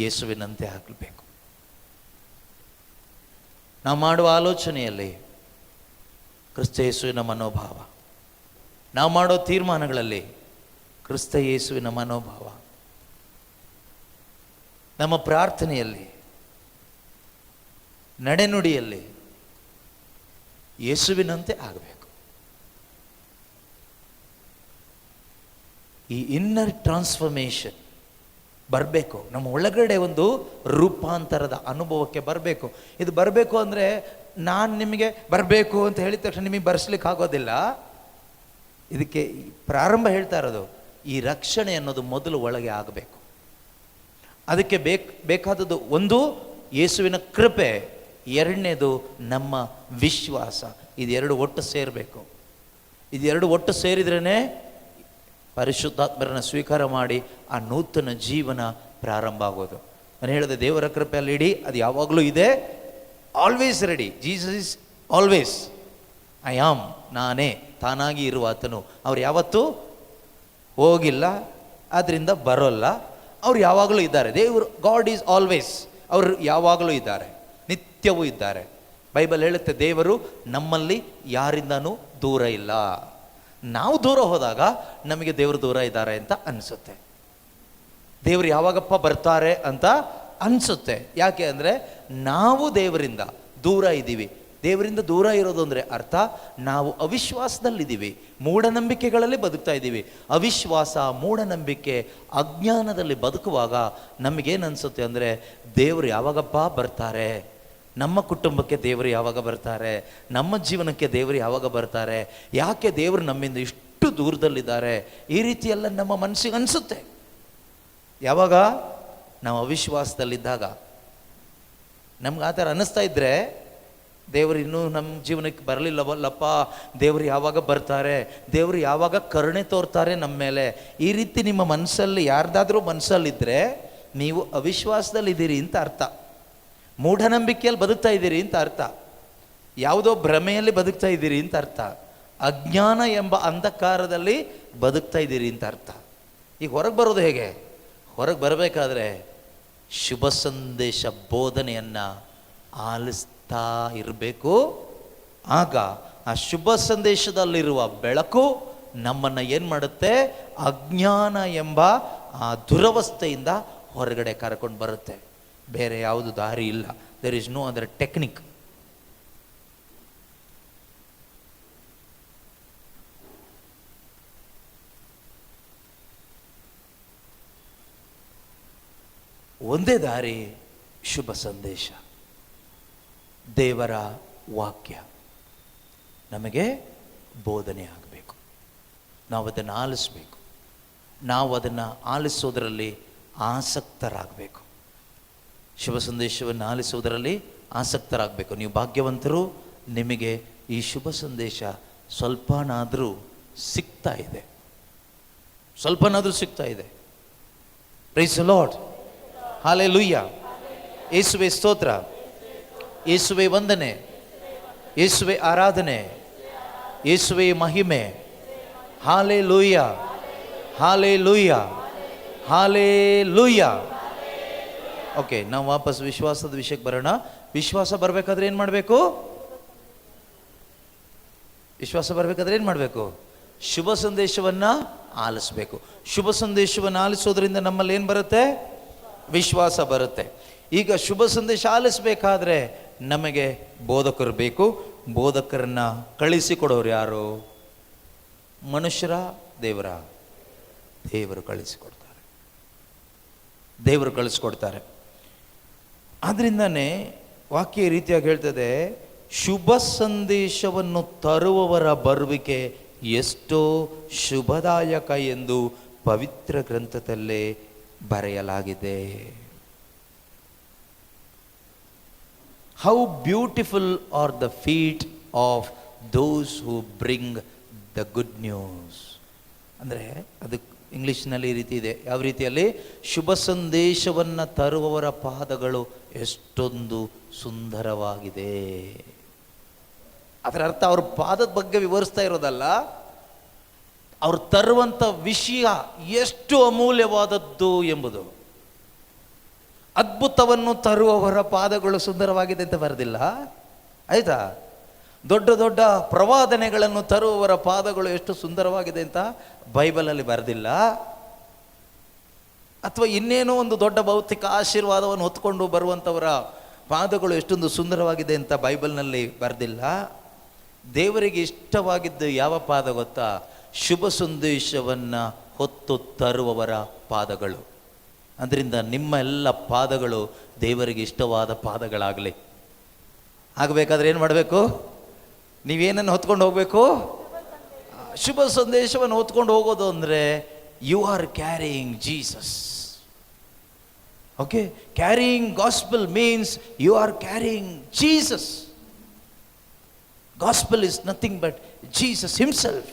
ಯೇಸುವಿನಂತೆ ಆಗಬೇಕು. ನಾವು ಮಾಡುವ ಆಲೋಚನೆಯಲ್ಲಿ ಕ್ರಿಸ್ತ ಯೇಸುವಿನ ಮನೋಭಾವ, ನಾವು ಮಾಡೋ ತೀರ್ಮಾನಗಳಲ್ಲಿ ಕ್ರಿಸ್ತ ಯೇಸುವಿನ ಮನೋಭಾವ, ನಮ್ಮ ಪ್ರಾರ್ಥನೆಯಲ್ಲಿ, ನಡೆನುಡಿಯಲ್ಲಿ ಯೇಸುವಿನಂತೆ ಆಗಬೇಕು. ಈ ಇನ್ನರ್ ಟ್ರಾನ್ಸ್ಫರ್ಮೇಷನ್ ಬರಬೇಕು, ನಮ್ಮ ಒಳಗಡೆ ಒಂದು ರೂಪಾಂತರದ ಅನುಭವಕ್ಕೆ ಬರಬೇಕು. ಇದು ಬರಬೇಕು ಅಂದರೆ ನಾನು ನಿಮಗೆ ಬರಬೇಕು ಅಂತ ಹೇಳಿದ ತಕ್ಷಣ ನಿಮಗೆ ಬರೆಸ್ಲಿಕ್ಕೆ ಆಗೋದಿಲ್ಲ. ಇದಕ್ಕೆ ಪ್ರಾರಂಭ ಹೇಳ್ತಾ ಇರೋದು, ಈ ರಕ್ಷಣೆ ಅನ್ನೋದು ಮೊದಲು ಒಳಗೆ ಆಗಬೇಕು. ಅದಕ್ಕೆ ಬೇಕಾದದ್ದು ಒಂದು ಯೇಸುವಿನ ಕೃಪೆ, ಎರಡನೇದು ನಮ್ಮ ವಿಶ್ವಾಸ. ಇದೆರಡು ಒಟ್ಟು ಸೇರಬೇಕು. ಇದೆರಡು ಒಟ್ಟು ಸೇರಿದ್ರೇ ಪರಿಶುದ್ಧಾತ್ಮರನ್ನ ಸ್ವೀಕಾರ ಮಾಡಿ ಆ ನೂತನ ಜೀವನ ಪ್ರಾರಂಭ ಆಗೋದು. ನಾನು ಹೇಳಿದೆ, ದೇವರ ಕೃಪೆಯಲ್ಲಿ ಇಡಿ, ಅದು ಯಾವಾಗಲೂ ಇದೆ, always ready. Jesus is always I am, ನಾನೇ ತಾನಾಗಿ ಇರುವ ಆತನು. ಅವ್ರು ಯಾವತ್ತೂ ಹೋಗಿಲ್ಲ, ಅದರಿಂದ ಬರೋಲ್ಲ, ಅವ್ರು ಯಾವಾಗಲೂ ಇದ್ದಾರೆ. ದೇವರು ಗಾಡ್ ಈಸ್ ಆಲ್ವೇಸ್, ಅವರು ಯಾವಾಗಲೂ ಇದ್ದಾರೆ, ನಿತ್ಯವೂ ಇದ್ದಾರೆ. ಬೈಬಲ್ ಹೇಳುತ್ತೆ, ದೇವರು ನಮ್ಮಲ್ಲಿ ಯಾರಿಂದನೂ ದೂರ ಇಲ್ಲ. ನಾವು ದೂರ ಹೋದಾಗ ನಮಗೆ ದೇವರು ದೂರ ಇದ್ದಾರೆ ಅಂತ ಅನಿಸುತ್ತೆ. ದೇವರು ಯಾವಾಗಪ್ಪ ಬರ್ತಾರೆ ಅಂತ ಅನಿಸುತ್ತೆ. ಯಾಕೆ ಅಂದರೆ ನಾವು ದೇವರಿಂದ ದೂರ ಇದ್ದೀವಿ. ದೇವರಿಂದ ದೂರ ಇರೋದು ಅಂದರೆ ಅರ್ಥ ನಾವು ಅವಿಶ್ವಾಸದಲ್ಲಿದ್ದೀವಿ, ಮೂಢನಂಬಿಕೆಗಳಲ್ಲಿ ಬದುಕ್ತಾ ಇದ್ದೀವಿ. ಅವಿಶ್ವಾಸ, ಮೂಢನಂಬಿಕೆ, ಅಜ್ಞಾನದಲ್ಲಿ ಬದುಕುವಾಗ ನಮಗೇನು ಅನಿಸುತ್ತೆ ಅಂದರೆ, ದೇವರು ಯಾವಾಗಪ್ಪ ಬರ್ತಾರೆ, ನಮ್ಮ ಕುಟುಂಬಕ್ಕೆ ದೇವರು ಯಾವಾಗ ಬರ್ತಾರೆ, ನಮ್ಮ ಜೀವನಕ್ಕೆ ದೇವರು ಯಾವಾಗ ಬರ್ತಾರೆ, ಯಾಕೆ ದೇವರು ನಮ್ಮಿಂದ ಇಷ್ಟು ದೂರದಲ್ಲಿದ್ದಾರೆ, ಈ ರೀತಿ ಎಲ್ಲ ನಮ್ಮ ಮನಸ್ಸಿಗೆ ಅನಿಸುತ್ತೆ. ಯಾವಾಗ ನಾವು ಅವಿಶ್ವಾಸದಲ್ಲಿದ್ದಾಗ ನಮ್ಗೆ ಆ ಥರ ಅನ್ನಿಸ್ತಾ ಇದ್ದರೆ, ದೇವರು ಇನ್ನೂ ನಮ್ಮ ಜೀವನಕ್ಕೆ ಬರಲಿಲ್ಲವಲ್ಲಪ್ಪ, ದೇವರು ಯಾವಾಗ ಬರ್ತಾರೆ, ದೇವರು ಯಾವಾಗ ಕರುಣೆ ತೋರ್ತಾರೆ ನಮ್ಮ ಮೇಲೆ, ಈ ರೀತಿ ನಿಮ್ಮ ಮನಸ್ಸಲ್ಲಿ ಯಾರ್ದಾದ್ರೂ ಮನಸ್ಸಲ್ಲಿದ್ದರೆ ನೀವು ಅವಿಶ್ವಾಸದಲ್ಲಿದ್ದೀರಿ ಅಂತ ಅರ್ಥ. ಮೂಢನಂಬಿಕೆಯಲ್ಲಿ ಬದುಕ್ತಾ ಇದ್ದೀರಿ ಅಂತ ಅರ್ಥ. ಯಾವುದೋ ಭ್ರಮೆಯಲ್ಲಿ ಬದುಕ್ತಾ ಇದ್ದೀರಿ ಅಂತ ಅರ್ಥ. ಅಜ್ಞಾನ ಎಂಬ ಅಂಧಕಾರದಲ್ಲಿ ಬದುಕ್ತಾ ಇದ್ದೀರಿ ಅಂತ ಅರ್ಥ. ಈಗ ಹೊರಗೆ ಬರೋದು ಹೇಗೆ? ಹೊರಗೆ ಬರಬೇಕಾದ್ರೆ ಶುಭ ಸಂದೇಶ ಬೋಧನೆಯನ್ನು ಆಲಿಸ್ತಾ ಇರಬೇಕು. ಆಗ ಆ ಶುಭ ಸಂದೇಶದಲ್ಲಿರುವ ಬೆಳಕು ನಮ್ಮನ್ನು ಏನು ಮಾಡುತ್ತೆ? ಅಜ್ಞಾನ ಎಂಬ ಆ ದುರವಸ್ಥೆಯಿಂದ ಹೊರಗಡೆ ಕರ್ಕೊಂಡು ಬರುತ್ತೆ. ಬೇರೆ ಯಾವುದು ದಾರಿ ಇಲ್ಲ. There is no other technique. ಒಂದೇ ದಾರಿ, ಶುಭ ಸಂದೇಶ, ದೇವರ ವಾಕ್ಯ ನಮಗೆ ಬೋಧನೆ ಆಗಬೇಕು. ನಾವು ಅದನ್ನು ಆಲಿಸಬೇಕು. ನಾವು ಅದನ್ನು ಆಲಿಸೋದರಲ್ಲಿ ಆಸಕ್ತರಾಗಬೇಕು. ಶುಭ ಸಂದೇಶವನ್ನು ಆಲಿಸುವುದರಲ್ಲಿ ಆಸಕ್ತರಾಗಬೇಕು. ನೀವು ಭಾಗ್ಯವಂತರು, ನಿಮಗೆ ಈ ಶುಭ ಸಂದೇಶ ಸ್ವಲ್ಪನಾದರೂ ಸಿಗ್ತಾ ಇದೆ, ಸ್ವಲ್ಪನಾದರೂ ಸಿಗ್ತಾ ಇದೆ. Praise the Lord, hallelujah. ಯೇಸುವೇ ಸ್ತೋತ್ರ, ಯೇಸುವೇ ವಂದನೆ, ಯೇಸುವೇ ಆರಾಧನೆ, ಯೇಸುವೇ ಮಹಿಮೆ. Hallelujah, hallelujah, hallelujah. ಓಕೆ, ನಾವು ವಾಪಸ್ ವಿಶ್ವಾಸದ ವಿಷಯಕ್ಕೆ ಬರೋಣ. ವಿಶ್ವಾಸ ಬರಬೇಕಾದ್ರೆ ಏನು ಮಾಡಬೇಕು? ವಿಶ್ವಾಸ ಬರಬೇಕಾದ್ರೆ ಏನು ಮಾಡಬೇಕು? ಶುಭ ಸಂದೇಶವನ್ನು ಆಲಿಸಬೇಕು. ಶುಭ ಸಂದೇಶವನ್ನು ಆಲಿಸೋದ್ರಿಂದ ನಮ್ಮಲ್ಲಿ ಏನು ಬರುತ್ತೆ? ವಿಶ್ವಾಸ ಬರುತ್ತೆ. ಈಗ ಶುಭ ಸಂದೇಶ ಆಲಿಸಬೇಕಾದ್ರೆ ನಮಗೆ ಬೋಧಕರು ಬೇಕು. ಬೋಧಕರನ್ನು ಕಳಿಸಿಕೊಡೋರು ಯಾರು? ಮನುಷ್ಯರ, ದೇವರ? ದೇವರು ಕಳಿಸಿಕೊಡ್ತಾರೆ. ದೇವರು ಕಳಿಸ್ಕೊಡ್ತಾರೆ. ಆದ್ದರಿಂದನೇ ವಾಕ್ಯ ಈ ರೀತಿಯಾಗಿ ಹೇಳ್ತದೆ, ಶುಭ ಸಂದೇಶವನ್ನು ತರುವವರ ಬರುವಿಕೆ ಎಷ್ಟೋ ಶುಭದಾಯಕ ಎಂದು ಪವಿತ್ರ ಗ್ರಂಥದಲ್ಲೇ ಬರೆಯಲಾಗಿದೆ. How beautiful are the feet of those who bring the good news. ಅಂದರೆ ಅದು ಇಂಗ್ಲೀಷ್ನಲ್ಲಿ ಈ ರೀತಿ ಇದೆ. ಯಾವ ರೀತಿಯಲ್ಲಿ? ಶುಭ ಸಂದೇಶವನ್ನು ತರುವವರ ಪಾದಗಳು ಎಷ್ಟೊಂದು ಸುಂದರವಾಗಿದೆ. ಅದರ ಅರ್ಥ ಅವ್ರ ಪಾದದ ಬಗ್ಗೆ ವಿವರಿಸ್ತಾ ಇರೋದಲ್ಲ, ಅವ್ರು ತರುವಂಥ ವಿಷಯ ಎಷ್ಟು ಅಮೂಲ್ಯವಾದದ್ದು ಎಂಬುದು. ಅದ್ಭುತವನ್ನು ತರುವವರ ಪಾದಗಳು ಸುಂದರವಾಗಿದೆ ಅಂತ ಬರೆದಿಲ್ಲ, ಆಯ್ತಾ? ದೊಡ್ಡ ದೊಡ್ಡ ಪ್ರವಾದನೆಗಳನ್ನು ತರುವವರ ಪಾದಗಳು ಎಷ್ಟು ಸುಂದರವಾಗಿದೆ ಅಂತ ಬೈಬಲಲ್ಲಿ ಬರೆದಿಲ್ಲ. ಅಥವಾ ಇನ್ನೇನೋ ಒಂದು ದೊಡ್ಡ ಭೌತಿಕ ಆಶೀರ್ವಾದವನ್ನು ಹೊತ್ಕೊಂಡು ಬರುವಂಥವರ ಪಾದಗಳು ಎಷ್ಟೊಂದು ಸುಂದರವಾಗಿದೆ ಅಂತ ಬೈಬಲ್ನಲ್ಲಿ ಬರೆದಿಲ್ಲ. ದೇವರಿಗೆ ಇಷ್ಟವಾಗಿದ್ದು ಯಾವ ಪಾದ ಗೊತ್ತಾ? ಶುಭ ಸಂದೇಶವನ್ನು ಹೊತ್ತು ತರುವವರ ಪಾದಗಳು. ಅದರಿಂದ ನಿಮ್ಮ ಎಲ್ಲ ಪಾದಗಳು ದೇವರಿಗೆ ಇಷ್ಟವಾದ ಪಾದಗಳಾಗಲಿ. ಆಗಬೇಕಾದ್ರೆ ಏನು ಮಾಡಬೇಕು? ನೀವೇನನ್ನು ಹೊತ್ಕೊಂಡು ಹೋಗಬೇಕು? ಶುಭ ಸಂದೇಶವನ್ನು ಹೊತ್ಕೊಂಡು ಹೋಗೋದು ಅಂದರೆ you are carrying Jesus. Okay, carrying gospel means you are carrying Jesus. Gospel is nothing but Jesus himself.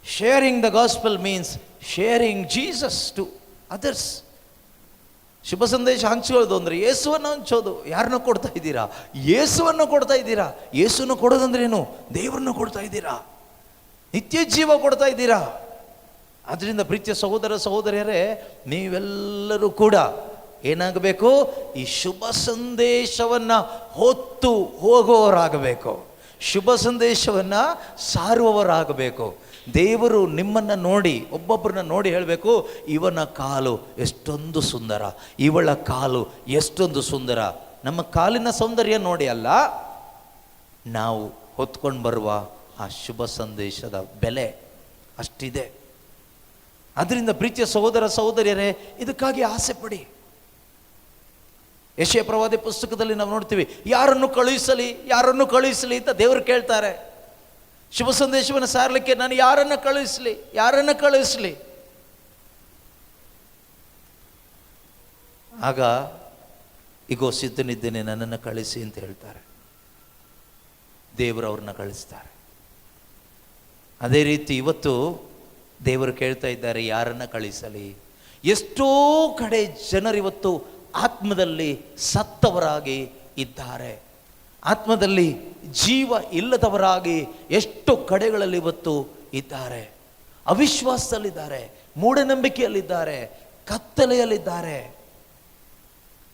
Sharing the gospel means sharing Jesus to others. ಶುಭ ಸಂದೇಶ ಹಂಚೋದು ಅಂದರೆ ಯೇಸುವನ್ನು ಹಂಚೋದು. ಯಾರನ್ನು ಕೊಡ್ತಾ ಇದ್ದೀರಾ? ಯೇಸುವನ್ನು ಕೊಡ್ತಾ ಇದ್ದೀರಾ. ಯೇಸುವನ್ನು ಕೊಡೋದಂದ್ರೆ ಏನು? ದೇವರನ್ನು ಕೊಡ್ತಾ ಇದ್ದೀರಾ, ನಿತ್ಯ ಜೀವ ಕೊಡ್ತಾ ಇದ್ದೀರಾ. ಅದರಿಂದ ಪ್ರೀತಿಯ ಸಹೋದರ ಸಹೋದರಿಯರೇ, ನೀವೆಲ್ಲರೂ ಕೂಡ ಏನಾಗಬೇಕು? ಈ ಶುಭ ಸಂದೇಶವನ್ನು ಹೊತ್ತು ಹೋಗುವವರಾಗಬೇಕು. ಶುಭ ಸಂದೇಶವನ್ನು ಸಾರುವವರಾಗಬೇಕು. ದೇವರು ನಿಮ್ಮನ್ನು ನೋಡಿ, ಒಬ್ಬೊಬ್ಬರನ್ನ ನೋಡಿ ಹೇಳಬೇಕು, ಇವನ ಕಾಲು ಎಷ್ಟೊಂದು ಸುಂದರ, ಇವಳ ಕಾಲು ಎಷ್ಟೊಂದು ಸುಂದರ. ನಮ್ಮ ಕಾಲಿನ ಸೌಂದರ್ಯ ನೋಡಿ ಅಲ್ಲ, ನಾವು ಹೊತ್ಕೊಂಡು ಬರುವ ಆ ಶುಭ ಸಂದೇಶದ ಬೆಲೆ ಅಷ್ಟಿದೆ. ಅದರಿಂದ ಪ್ರೀತಿಯ ಸಹೋದರ ಸಹೋದರಿಯರೇ, ಇದಕ್ಕಾಗಿ ಆಸೆ ಪಡಿ. ಯೆಶಾಯ ಪ್ರವಾದಿ ಪುಸ್ತಕದಲ್ಲಿ ನಾವು ನೋಡ್ತೀವಿ, ಯಾರನ್ನು ಕಳುಹಿಸಲಿ, ಯಾರನ್ನು ಕಳುಹಿಸಲಿ ಅಂತ ದೇವರು ಕೇಳ್ತಾರೆ. ಶುಭ ಸಂದೇಶವನ್ನು ಸಾರಲಿಕ್ಕೆ ನಾನು ಯಾರನ್ನು ಕಳುಹಿಸಲಿ, ಯಾರನ್ನು ಕಳುಹಿಸಲಿ? ಆಗ ಈಗೋ ಸಿದ್ಧನಿದ್ದೇನೆ, ನನ್ನನ್ನು ಕಳಿಸಿ ಅಂತ ಹೇಳ್ತಾರೆ. ದೇವರು ಅವ್ರನ್ನ ಕಳಿಸ್ತಾರೆ. ಅದೇ ರೀತಿ ಇವತ್ತು ದೇವರು ಕೇಳ್ತಾ ಇದ್ದಾರೆ, ಯಾರನ್ನ ಕಳಿಸಲಿ? ಎಷ್ಟೋ ಕಡೆ ಜನರಿವತ್ತು ಆತ್ಮದಲ್ಲಿ ಸತ್ತವರಾಗಿ ಇದ್ದಾರೆ. ಆತ್ಮದಲ್ಲಿ ಜೀವ ಇಲ್ಲದವರಾಗಿ ಎಷ್ಟು ಕಡೆಗಳಲ್ಲಿ ಇವತ್ತು ಇದ್ದಾರೆ. ಅವಿಶ್ವಾಸದಲ್ಲಿದ್ದಾರೆ, ಮೂಢನಂಬಿಕೆಯಲ್ಲಿದ್ದಾರೆ, ಕತ್ತಲೆಯಲ್ಲಿದ್ದಾರೆ,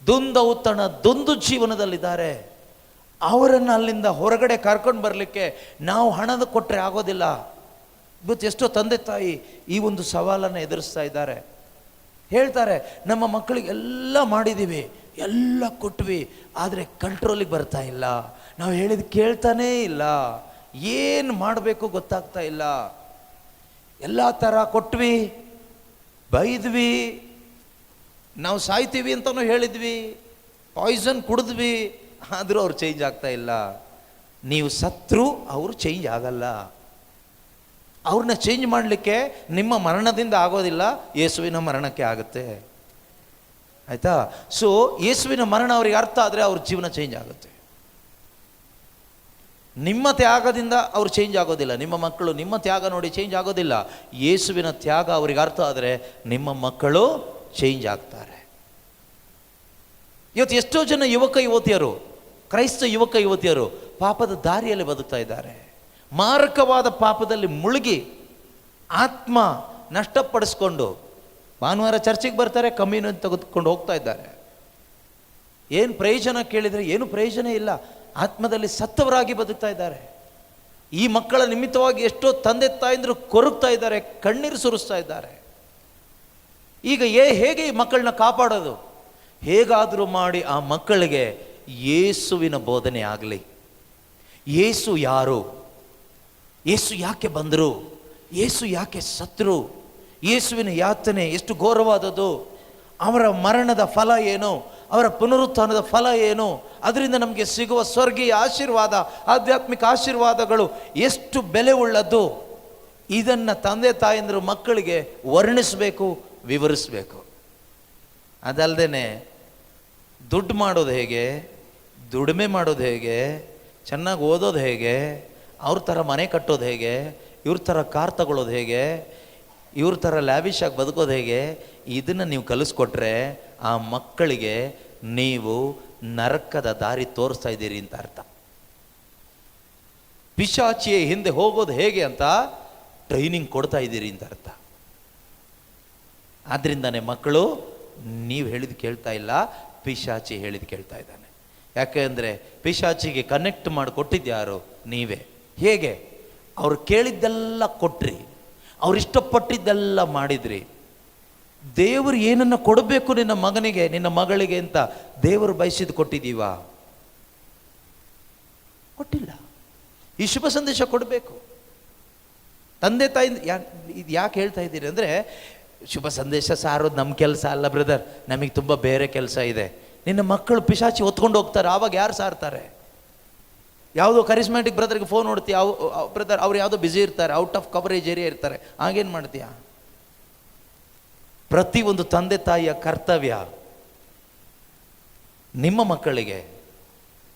ದುಂದೌತಣ ದೊಂದು ಜೀವನದಲ್ಲಿದ್ದಾರೆ. ಅವರನ್ನು ಅಲ್ಲಿಂದ ಹೊರಗಡೆ ಕರ್ಕೊಂಡು ಬರಲಿಕ್ಕೆ ನಾವು ಹಣದ ಕೊಟ್ಟರೆ ಆಗೋದಿಲ್ಲ. ಇವತ್ತು ಎಷ್ಟೋ ತಂದೆ ತಾಯಿ ಈ ಒಂದು ಸವಾಲನ್ನು ಎದುರಿಸ್ತಾ ಇದ್ದಾರೆ. ಹೇಳ್ತಾರೆ, ನಮ್ಮ ಮಕ್ಕಳಿಗೆ ಎಲ್ಲ ಮಾಡಿದ್ದೀವಿ, ಎಲ್ಲ ಕೊಟ್ವಿ, ಆದರೆ ಕಂಟ್ರೋಲಿಗೆ ಬರ್ತಾ ಇಲ್ಲ, ನಾವು ಹೇಳಿದ ಕೇಳ್ತಾನೇ ಇಲ್ಲ, ಏನು ಮಾಡಬೇಕು ಗೊತ್ತಾಗ್ತಾ ಇಲ್ಲ. ಎಲ್ಲ ಥರ ಕೊಟ್ವಿ, ಬೈದ್ವಿ, ನಾವು ಸಾಯ್ತೀವಿ ಅಂತಲೂ ಹೇಳಿದ್ವಿ, ಪಾಯ್ಸನ್ ಕುಡಿದ್ವಿ, ಆದರೂ ಅವ್ರು ಚೇಂಜ್ ಆಗ್ತಾ ಇಲ್ಲ. ನೀವು ಸತ್ರು ಅವರು ಚೇಂಜ್ ಆಗಲ್ಲ. ಅವ್ರನ್ನ ಚೇಂಜ್ ಮಾಡಲಿಕ್ಕೆ ನಿಮ್ಮ ಮರಣದಿಂದ ಆಗೋದಿಲ್ಲ, ಯೇಸುವಿನ ಮರಣಕ್ಕೆ ಆಗುತ್ತೆ. ಆಯಿತಾ? ಸೊ ಯೇಸುವಿನ ಮರಣ ಅವ್ರಿಗೆ ಅರ್ಥ ಆದರೆ ಅವ್ರ ಜೀವನ ಚೇಂಜ್ ಆಗುತ್ತೆ. ನಿಮ್ಮ ತ್ಯಾಗದಿಂದ ಅವ್ರು ಚೇಂಜ್ ಆಗೋದಿಲ್ಲ. ನಿಮ್ಮ ಮಕ್ಕಳು ನಿಮ್ಮ ತ್ಯಾಗ ನೋಡಿ ಚೇಂಜ್ ಆಗೋದಿಲ್ಲ. ಯೇಸುವಿನ ತ್ಯಾಗ ಅವ್ರಿಗೆ ಅರ್ಥ ಆದರೆ ನಿಮ್ಮ ಮಕ್ಕಳು ಚೇಂಜ್ ಆಗ್ತಾರೆ. ಇವತ್ತು ಎಷ್ಟೋ ಜನ ಯುವಕ ಯುವತಿಯರು, ಕ್ರೈಸ್ತ ಯುವಕ ಯುವತಿಯರು ಪಾಪದ ದಾರಿಯಲ್ಲಿ ಬದುಕ್ತಾ ಇದ್ದಾರೆ. ಮಾರಕವಾದ ಪಾಪದಲ್ಲಿ ಮುಳುಗಿ ಆತ್ಮ ನಷ್ಟಪಡಿಸ್ಕೊಂಡು ಭಾನುವಾರ ಚರ್ಚಿಗೆ ಬರ್ತಾರೆ, ಕಮ್ಯುನಿಯನ್ ತೆಗೆದುಕೊಂಡು ಹೋಗ್ತಾ ಇದ್ದಾರೆ. ಏನು ಪ್ರಯೋಜನ ಕೇಳಿದರೆ ಏನು ಪ್ರಯೋಜನ ಇಲ್ಲ. ಆತ್ಮದಲ್ಲಿ ಸತ್ತವರಾಗಿ ಬದುಕ್ತಾ ಇದ್ದಾರೆ. ಈ ಮಕ್ಕಳ ನಿಮಿತ್ತವಾಗಿ ಎಷ್ಟೋ ತಂದೆ ತಾಯಂದ್ರು ಕೊರಗ್ತಾ ಇದ್ದಾರೆ, ಕಣ್ಣೀರು ಸುರಿಸ್ತಾ ಇದ್ದಾರೆ. ಈಗ ಹೇಗೆ ಈ ಮಕ್ಕಳನ್ನ ಕಾಪಾಡೋದು? ಹೇಗಾದರೂ ಮಾಡಿ ಆ ಮಕ್ಕಳಿಗೆ ಯೇಸುವಿನ ಬೋಧನೆ ಆಗಲಿ. ಯೇಸು ಯಾರು, ಯೇಸು ಯಾಕೆ ಬಂದರು, ಯೇಸು ಯಾಕೆ ಸತ್ರು, ಯೇಸುವಿನ ಯಾತನೆ ಎಷ್ಟು ಘೋರವಾದದ್ದು, ಅವರ ಮರಣದ ಫಲ ಏನು, ಅವರ ಪುನರುತ್ಥಾನದ ಫಲ ಏನು, ಅದರಿಂದ ನಮಗೆ ಸಿಗುವ ಸ್ವರ್ಗೀಯ ಆಶೀರ್ವಾದ, ಆಧ್ಯಾತ್ಮಿಕ ಆಶೀರ್ವಾದಗಳು ಎಷ್ಟು ಬೆಲೆ ಉಳ್ಳದ್ದು, ಇದನ್ನು ತಂದೆ ತಾಯಂದರು ಮಕ್ಕಳಿಗೆ ವರ್ಣಿಸಬೇಕು, ವಿವರಿಸಬೇಕು. ಅದಲ್ಲದೆ ದುಡ್ಡು ಮಾಡೋದು ಹೇಗೆ, ದುಡಿಮೆ ಮಾಡೋದು ಹೇಗೆ, ಚೆನ್ನಾಗಿ ಓದೋದು ಹೇಗೆ, ಅವ್ರ ಥರ ಮನೆ ಕಟ್ಟೋದು ಹೇಗೆ, ಇವ್ರ ಥರ ಕಾರ್ ತಗೊಳ್ಳೋದು ಹೇಗೆ, ಇವ್ರ ಥರ ಲ್ಯಾವಿಶಾಗಿ ಬದುಕೋದು ಹೇಗೆ, ಇದನ್ನು ನೀವು ಕಲಿಸ್ಕೊಟ್ರೆ ಆ ಮಕ್ಕಳಿಗೆ ನೀವು ನರಕದ ದಾರಿ ತೋರಿಸ್ತಾ ಇದ್ದೀರಿ ಅಂತ ಅರ್ಥ. ಪಿಶಾಚಿಯ ಹಿಂದೆ ಹೋಗೋದು ಹೇಗೆ ಅಂತ ಟ್ರೈನಿಂಗ್ ಕೊಡ್ತಾ ಇದ್ದೀರಿ ಅಂತ ಅರ್ಥ. ಆದ್ದರಿಂದನೇ ಮಕ್ಕಳು ನೀವು ಹೇಳಿದ್ದು ಕೇಳ್ತಾ ಇಲ್ಲ, ಪಿಶಾಚಿ ಹೇಳಿದ್ದು ಕೇಳ್ತಾ ಇದ್ದಾನೆ. ಯಾಕೆಂದರೆ ಪಿಶಾಚಿಗೆ ಕನೆಕ್ಟ್ ಮಾಡಿ ಕೊಟ್ಟಿದ್ಯಾರು? ನೀವೇ. ಹೇಗೆ? ಅವ್ರು ಕೇಳಿದ್ದೆಲ್ಲ ಕೊಟ್ರಿ, ಅವ್ರು ಇಷ್ಟಪಟ್ಟಿದ್ದೆಲ್ಲ ಮಾಡಿದ್ರಿ. ದೇವರು ಏನನ್ನು ಕೊಡಬೇಕು ನಿನ್ನ ಮಗನಿಗೆ, ನಿನ್ನ ಮಗಳಿಗೆ ಅಂತ ದೇವರು ಬಯಸಿದ್ದು ಕೊಟ್ಟಿದ್ದೀವಾ? ಕೊಟ್ಟಿಲ್ಲ. ಈ ಶುಭ ಸಂದೇಶ ಕೊಡಬೇಕು. ತಂದೆ ತಾಯಿ ಇದು ಯಾಕೆ ಹೇಳ್ತಾ ಇದ್ದೀರಿ ಅಂದರೆ, ಶುಭ ಸಂದೇಶ ಸಾರೋದು ನಮ್ಮ ಕೆಲಸ ಅಲ್ಲ ಬ್ರದರ್, ನಮಗೆ ತುಂಬ ಬೇರೆ ಕೆಲಸ ಇದೆ. ನಿನ್ನ ಮಕ್ಕಳು ಪಿಶಾಚಿ ಹೊತ್ಕೊಂಡು ಹೋಗ್ತಾರೆ, ಆವಾಗ ಯಾರು ಸಾರ್ತಾರೆ? ಯಾವುದೋ ಕರಿಸ್ಮ್ಯಾಟಿಕ್ ಬ್ರದರ್ಗೆ ಫೋನ್ ನೋಡ್ತೀಯ, ಬ್ರದರ್ ಅವ್ರು ಯಾವುದೋ ಬ್ಯುಸಿ ಇರ್ತಾರೆ, ಔಟ್ ಆಫ್ ಕವರೇಜ್ ಏರಿಯಾ ಇರ್ತಾರೆ, ಹಾಗೇನು ಮಾಡ್ತೀಯ? ಪ್ರತಿಯೊಂದು ತಂದೆ ತಾಯಿಯ ಕರ್ತವ್ಯ ನಿಮ್ಮ ಮಕ್ಕಳಿಗೆ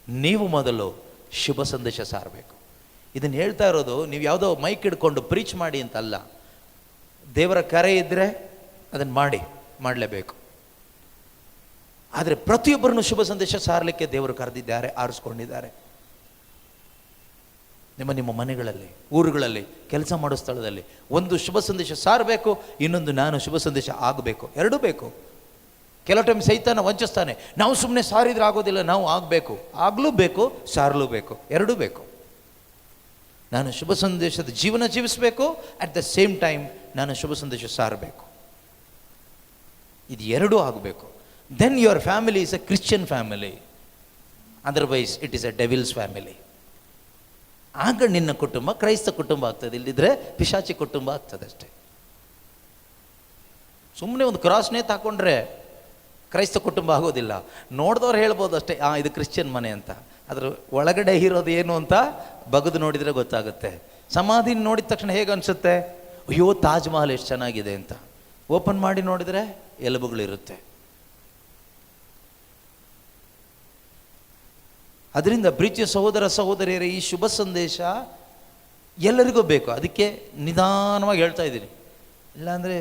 ನೀವು ಮೊದಲು ಶುಭ ಸಂದೇಶ ಸಾರಬೇಕು. ಇದನ್ನು ಹೇಳ್ತಾ ಇರೋದು ನೀವು ಯಾವುದೋ ಮೈಕ್ ಹಿಡ್ಕೊಂಡು ಪ್ರೀಚ್ ಮಾಡಿ ಅಂತಲ್ಲ. ದೇವರ ಕರೆ ಇದ್ದರೆ ಅದನ್ನು ಮಾಡಲೇಬೇಕು. ಆದರೆ ಪ್ರತಿಯೊಬ್ಬರನ್ನು ಶುಭ ಸಂದೇಶ ಸಾರಲಿಕ್ಕೆ ದೇವರು ಕರೆದಿದ್ದಾರೆ, ಆರಿಸ್ಕೊಂಡಿದ್ದಾರೆ. ನಿಮ್ಮ ಮನೆಗಳಲ್ಲಿ, ಊರುಗಳಲ್ಲಿ, ಕೆಲಸ ಮಾಡೋ ಸ್ಥಳದಲ್ಲಿ ಒಂದು ಶುಭ ಸಂದೇಶ ಸಾರಬೇಕು, ಇನ್ನೊಂದು ನಾನು ಶುಭ ಸಂದೇಶ ಆಗಬೇಕು. ಎರಡೂ ಬೇಕು. ಕೆಲವು ಟೈಮ್ ಸೈತಾನ ವಂಚಿಸ್ತಾನೆ, ನಾವು ಸುಮ್ಮನೆ ಸಾರಿದ್ರೆ ಆಗೋದಿಲ್ಲ, ನಾವು ಆಗಬೇಕು, ಆಗಲೂ ಬೇಕು, ಸಾರಲೂ ಬೇಕು, ಎರಡೂ ಬೇಕು. ನಾನು ಶುಭ ಸಂದೇಶದ ಜೀವನ ಜೀವಿಸಬೇಕು, ಅಟ್ ದ ಸೇಮ್ ಟೈಮ್ ನಾನು ಶುಭ ಸಂದೇಶ ಸಾರಬೇಕು. ಇದು ಎರಡೂ ಆಗಬೇಕು. Then your family is a Christian family, otherwise it is a devil's family. ಆಗ ನಿನ್ನ ಕುಟುಂಬ ಕ್ರೈಸ್ತ ಕುಟುಂಬ ಆಗ್ತದೆ, ಇಲ್ಲಿದ್ರೆ ಪಿಶಾಚಿ ಕುಟುಂಬ ಆಗ್ತದೆ ಅಷ್ಟೇ. ಸುಮ್ಮನೆ ಒಂದು ಕ್ರಾಸ್ನೇ ಹಾಕೊಂಡ್ರೆ ಕ್ರೈಸ್ತ ಕುಟುಂಬ ಆಗೋದಿಲ್ಲ. ನೋಡಿದವ್ರು ಹೇಳ್ಬೋದು ಅಷ್ಟೇ, ಇದು ಕ್ರಿಶ್ಚಿಯನ್ ಮನೆ ಅಂತ. ಅದ್ರ ಒಳಗಡೆ ಇರೋದು ಏನು ಅಂತ ಬಗೆದು ನೋಡಿದರೆ ಗೊತ್ತಾಗುತ್ತೆ. ಸಮಾಧಿ ನೋಡಿದ ತಕ್ಷಣ ಹೇಗೆ ಅನಿಸುತ್ತೆ? ಅಯ್ಯೋ ತಾಜ್ ಮಹಲ್ ಎಷ್ಟು ಚೆನ್ನಾಗಿದೆ ಅಂತ. ಓಪನ್ ಮಾಡಿ ನೋಡಿದರೆ ಎಲುಬುಗಳಿರುತ್ತೆ. ಅದರಿಂದ ಪ್ರೀತಿಯ ಸಹೋದರ ಸಹೋದರಿಯರೇ, ಈ ಶುಭ ಸಂದೇಶ ಎಲ್ಲರಿಗೂ ಬೇಕು. ಅದಕ್ಕೆ ನಿಧಾನವಾಗಿ ಹೇಳ್ತಾ ಇದ್ದೀನಿ, ಇಲ್ಲಾಂದರೆ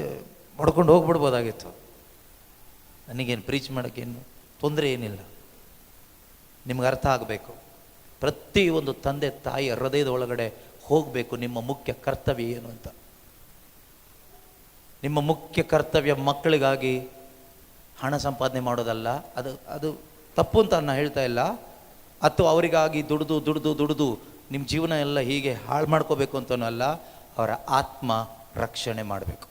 ಹೊಡ್ಕೊಂಡು ಹೋಗ್ಬಿಡ್ಬೋದಾಗಿತ್ತು. ನನಗೇನು ಪ್ರೀಚ್ ಮಾಡೋಕ್ಕೇನು ತೊಂದರೆ ಏನಿಲ್ಲ. ನಿಮ್ಗೆ ಅರ್ಥ ಆಗಬೇಕು. ಪ್ರತಿಯೊಂದು ತಂದೆ ತಾಯಿಯ ಹೃದಯದ ಒಳಗಡೆ ಹೋಗಬೇಕು ನಿಮ್ಮ ಮುಖ್ಯ ಕರ್ತವ್ಯ ಏನು ಅಂತ. ನಿಮ್ಮ ಮುಖ್ಯ ಕರ್ತವ್ಯ ಮಕ್ಕಳಿಗಾಗಿ ಹಣ ಸಂಪಾದನೆ ಮಾಡೋದಲ್ಲ. ಅದು ತಪ್ಪು ಅಂತ ನಾನು ಹೇಳ್ತಾ ಇಲ್ಲ. ಅಥವಾ ಅವರಿಗಾಗಿ ದುಡಿದು ನಿಮ್ಮ ಜೀವನ ಎಲ್ಲ ಹೀಗೆ ಹಾಳು ಮಾಡ್ಕೋಬೇಕು ಅಂತನೂ ಅಲ್ಲ. ಅವರ ಆತ್ಮ ರಕ್ಷಣೆ ಮಾಡಬೇಕು.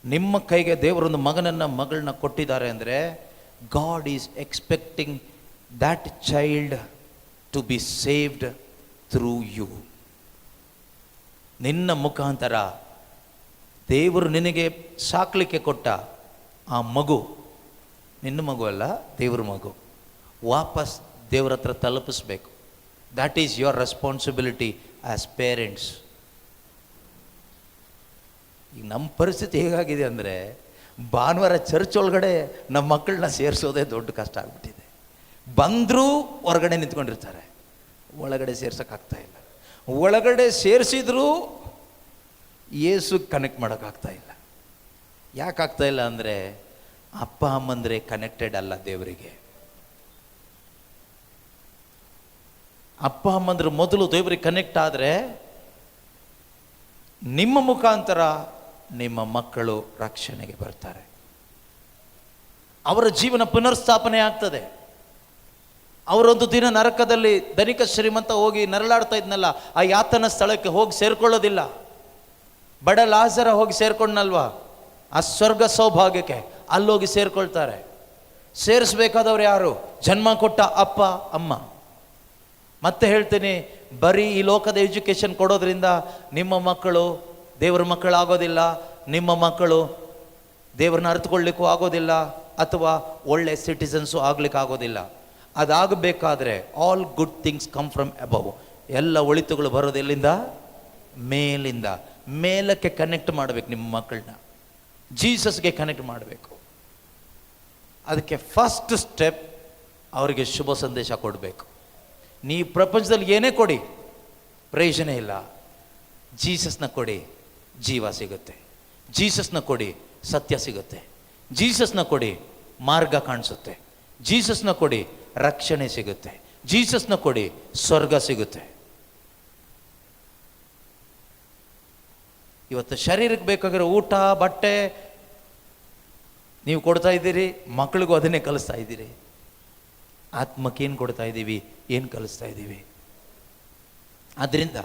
ನಿಮ್ಮ ಕೈಗೆ ದೇವರೊಂದು ಮಗಳನ್ನ ಕೊಟ್ಟಿದ್ದಾರೆ ಅಂದರೆ God is expecting that child to be saved through you. ನಿನ್ನ ಮುಖಾಂತರ ದೇವರು ನಿನಗೆ ಸಾಕಲಿಕ್ಕೆ ಕೊಟ್ಟ ಆ ಮಗು ನಿನ್ನ ಮಗು ಅಲ್ಲ, ದೇವ್ರ ಮಗು. ವಾಪಸ್ ದೇವ್ರ ಹತ್ರ ತಲುಪಿಸ್ಬೇಕು. That is your responsibility as parents. ಈಗ ನಮ್ಮ ಪರಿಸ್ಥಿತಿ ಹೇಗಾಗಿದೆ ಅಂದರೆ, ಭಾನುವಾರ ಚರ್ಚ್ ಒಳಗಡೆ ನಮ್ಮ ಮಕ್ಕಳನ್ನ ಸೇರಿಸೋದೇ ದೊಡ್ಡ ಕಷ್ಟ ಆಗ್ಬಿಟ್ಟಿದೆ. ಬಂದರೂ ಹೊರಗಡೆ ನಿಂತ್ಕೊಂಡಿರ್ತಾರೆ, ಒಳಗಡೆ ಸೇರ್ಸೋಕ್ಕಾಗ್ತಾ ಇಲ್ಲ. ಒಳಗಡೆ ಸೇರಿಸಿದ್ರೂ ಯೇಸು ಕನೆಕ್ಟ್ ಮಾಡೋಕ್ಕಾಗ್ತಾ ಇಲ್ಲ. ಯಾಕಾಗ್ತಾ ಇಲ್ಲ ಅಂದರೆ, ಅಪ್ಪ ಅಮ್ಮಂದ್ರೆ ಕನೆಕ್ಟೆಡ್ ಅಲ್ಲ ದೇವರಿಗೆ. ಅಪ್ಪ ಅಮ್ಮಂದ್ರೆ ಮೊದಲು ದೇವರಿಗೆ ಕನೆಕ್ಟ್ ಆದರೆ ನಿಮ್ಮ ಮುಖಾಂತರ ನಿಮ್ಮ ಮಕ್ಕಳು ರಕ್ಷಣೆಗೆ ಬರ್ತಾರೆ. ಅವರ ಜೀವನ ಪುನರ್ಸ್ಥಾಪನೆ ಆಗ್ತದೆ. ಅವರೊಂದು ದಿನ ನರಕದಲ್ಲಿ ಧನಿಕ ಶ್ರೀಮಂತ ಹೋಗಿ ನರಳಾಡ್ತಾ ಇದ್ನಲ್ಲ, ಆ ಯಾತನ ಸ್ಥಳಕ್ಕೆ ಹೋಗಿ ಸೇರ್ಕೊಳ್ಳೋದಿಲ್ಲ. ಬಡ ಲಾಜರ ಹೋಗಿ ಸೇರ್ಕೊಂಡ್ನಲ್ವಾ ಆ ಸ್ವರ್ಗ ಸೌಭಾಗ್ಯಕ್ಕೆ, ಅಲ್ಲೋಗಿ ಸೇರ್ಕೊಳ್ತಾರೆ. ಸೇರಿಸ್ಬೇಕಾದವ್ರು ಯಾರು? ಜನ್ಮ ಕೊಟ್ಟ ಅಪ್ಪ ಅಮ್ಮ. ಮತ್ತೆ ಹೇಳ್ತೀನಿ, ಬರೀ ಈ ಲೋಕದ ಎಜುಕೇಷನ್ ಕೊಡೋದ್ರಿಂದ ನಿಮ್ಮ ಮಕ್ಕಳು ದೇವರ ಮಕ್ಕಳಾಗೋದಿಲ್ಲ, ನಿಮ್ಮ ಮಕ್ಕಳು ದೇವ್ರನ್ನ ಅರ್ಥಕೊಳ್ಳಿಕ್ಕೂ ಆಗೋದಿಲ್ಲ, ಅಥವಾ ಒಳ್ಳೆ ಸಿಟಿಸನ್ಸು ಆಗ್ಲಿಕ್ಕೆ ಆಗೋದಿಲ್ಲ. ಅದಾಗಬೇಕಾದ್ರೆ all good things come from above. ಎಲ್ಲ ಒಳಿತುಗಳು ಬರೋದು ಎಲ್ಲಿಂದ? ಮೇಲಿಂದ. ಮೇಲಕ್ಕೆ ಕನೆಕ್ಟ್ ಮಾಡಬೇಕು ನಿಮ್ಮ ಮಕ್ಕಳನ್ನ, ಜೀಸಸ್ಗೆ ಕನೆಕ್ಟ್ ಮಾಡಬೇಕು. ಅದಕ್ಕೆ ಫಸ್ಟ್ ಸ್ಟೆಪ್ ಅವರಿಗೆ ಶುಭ ಸಂದೇಶ ಕೊಡಬೇಕು. ನೀವು ಪ್ರಪಂಚದಲ್ಲಿ ಏನೇ ಕೊಡಿ ಪ್ರಯೋಜನ ಇಲ್ಲ. ಜೀಸಸ್ನ ಕೊಡಿ, ಜೀವ ಸಿಗುತ್ತೆ. ಜೀಸಸ್ನ ಕೊಡಿ, ಸತ್ಯ ಸಿಗುತ್ತೆ. ಜೀಸಸ್ನ ಕೊಡಿ, ಮಾರ್ಗ ಕಾಣಿಸುತ್ತೆ. ಜೀಸಸ್ನ ಕೊಡಿ, ರಕ್ಷಣೆ ಸಿಗುತ್ತೆ. ಜೀಸಸ್ನ ಕೊಡಿ, ಸ್ವರ್ಗ ಸಿಗುತ್ತೆ. ಇವತ್ತು ಶರೀರಕ್ಕೆ ಬೇಕಾಗಿರೋ ಊಟ, ಬಟ್ಟೆ ನೀವು ಕೊಡ್ತಾ ಇದ್ದೀರಿ, ಮಕ್ಕಳಿಗೂ ಅದನ್ನೇ ಕಲಿಸ್ತಾ ಇದ್ದೀರಿ. ಆತ್ಮಕ್ಕೆ ಏನು ಕೊಡ್ತಾ ಇದ್ದೀವಿ, ಏನು ಕಲಿಸ್ತಾ ಇದ್ದೀವಿ? ಆದ್ದರಿಂದ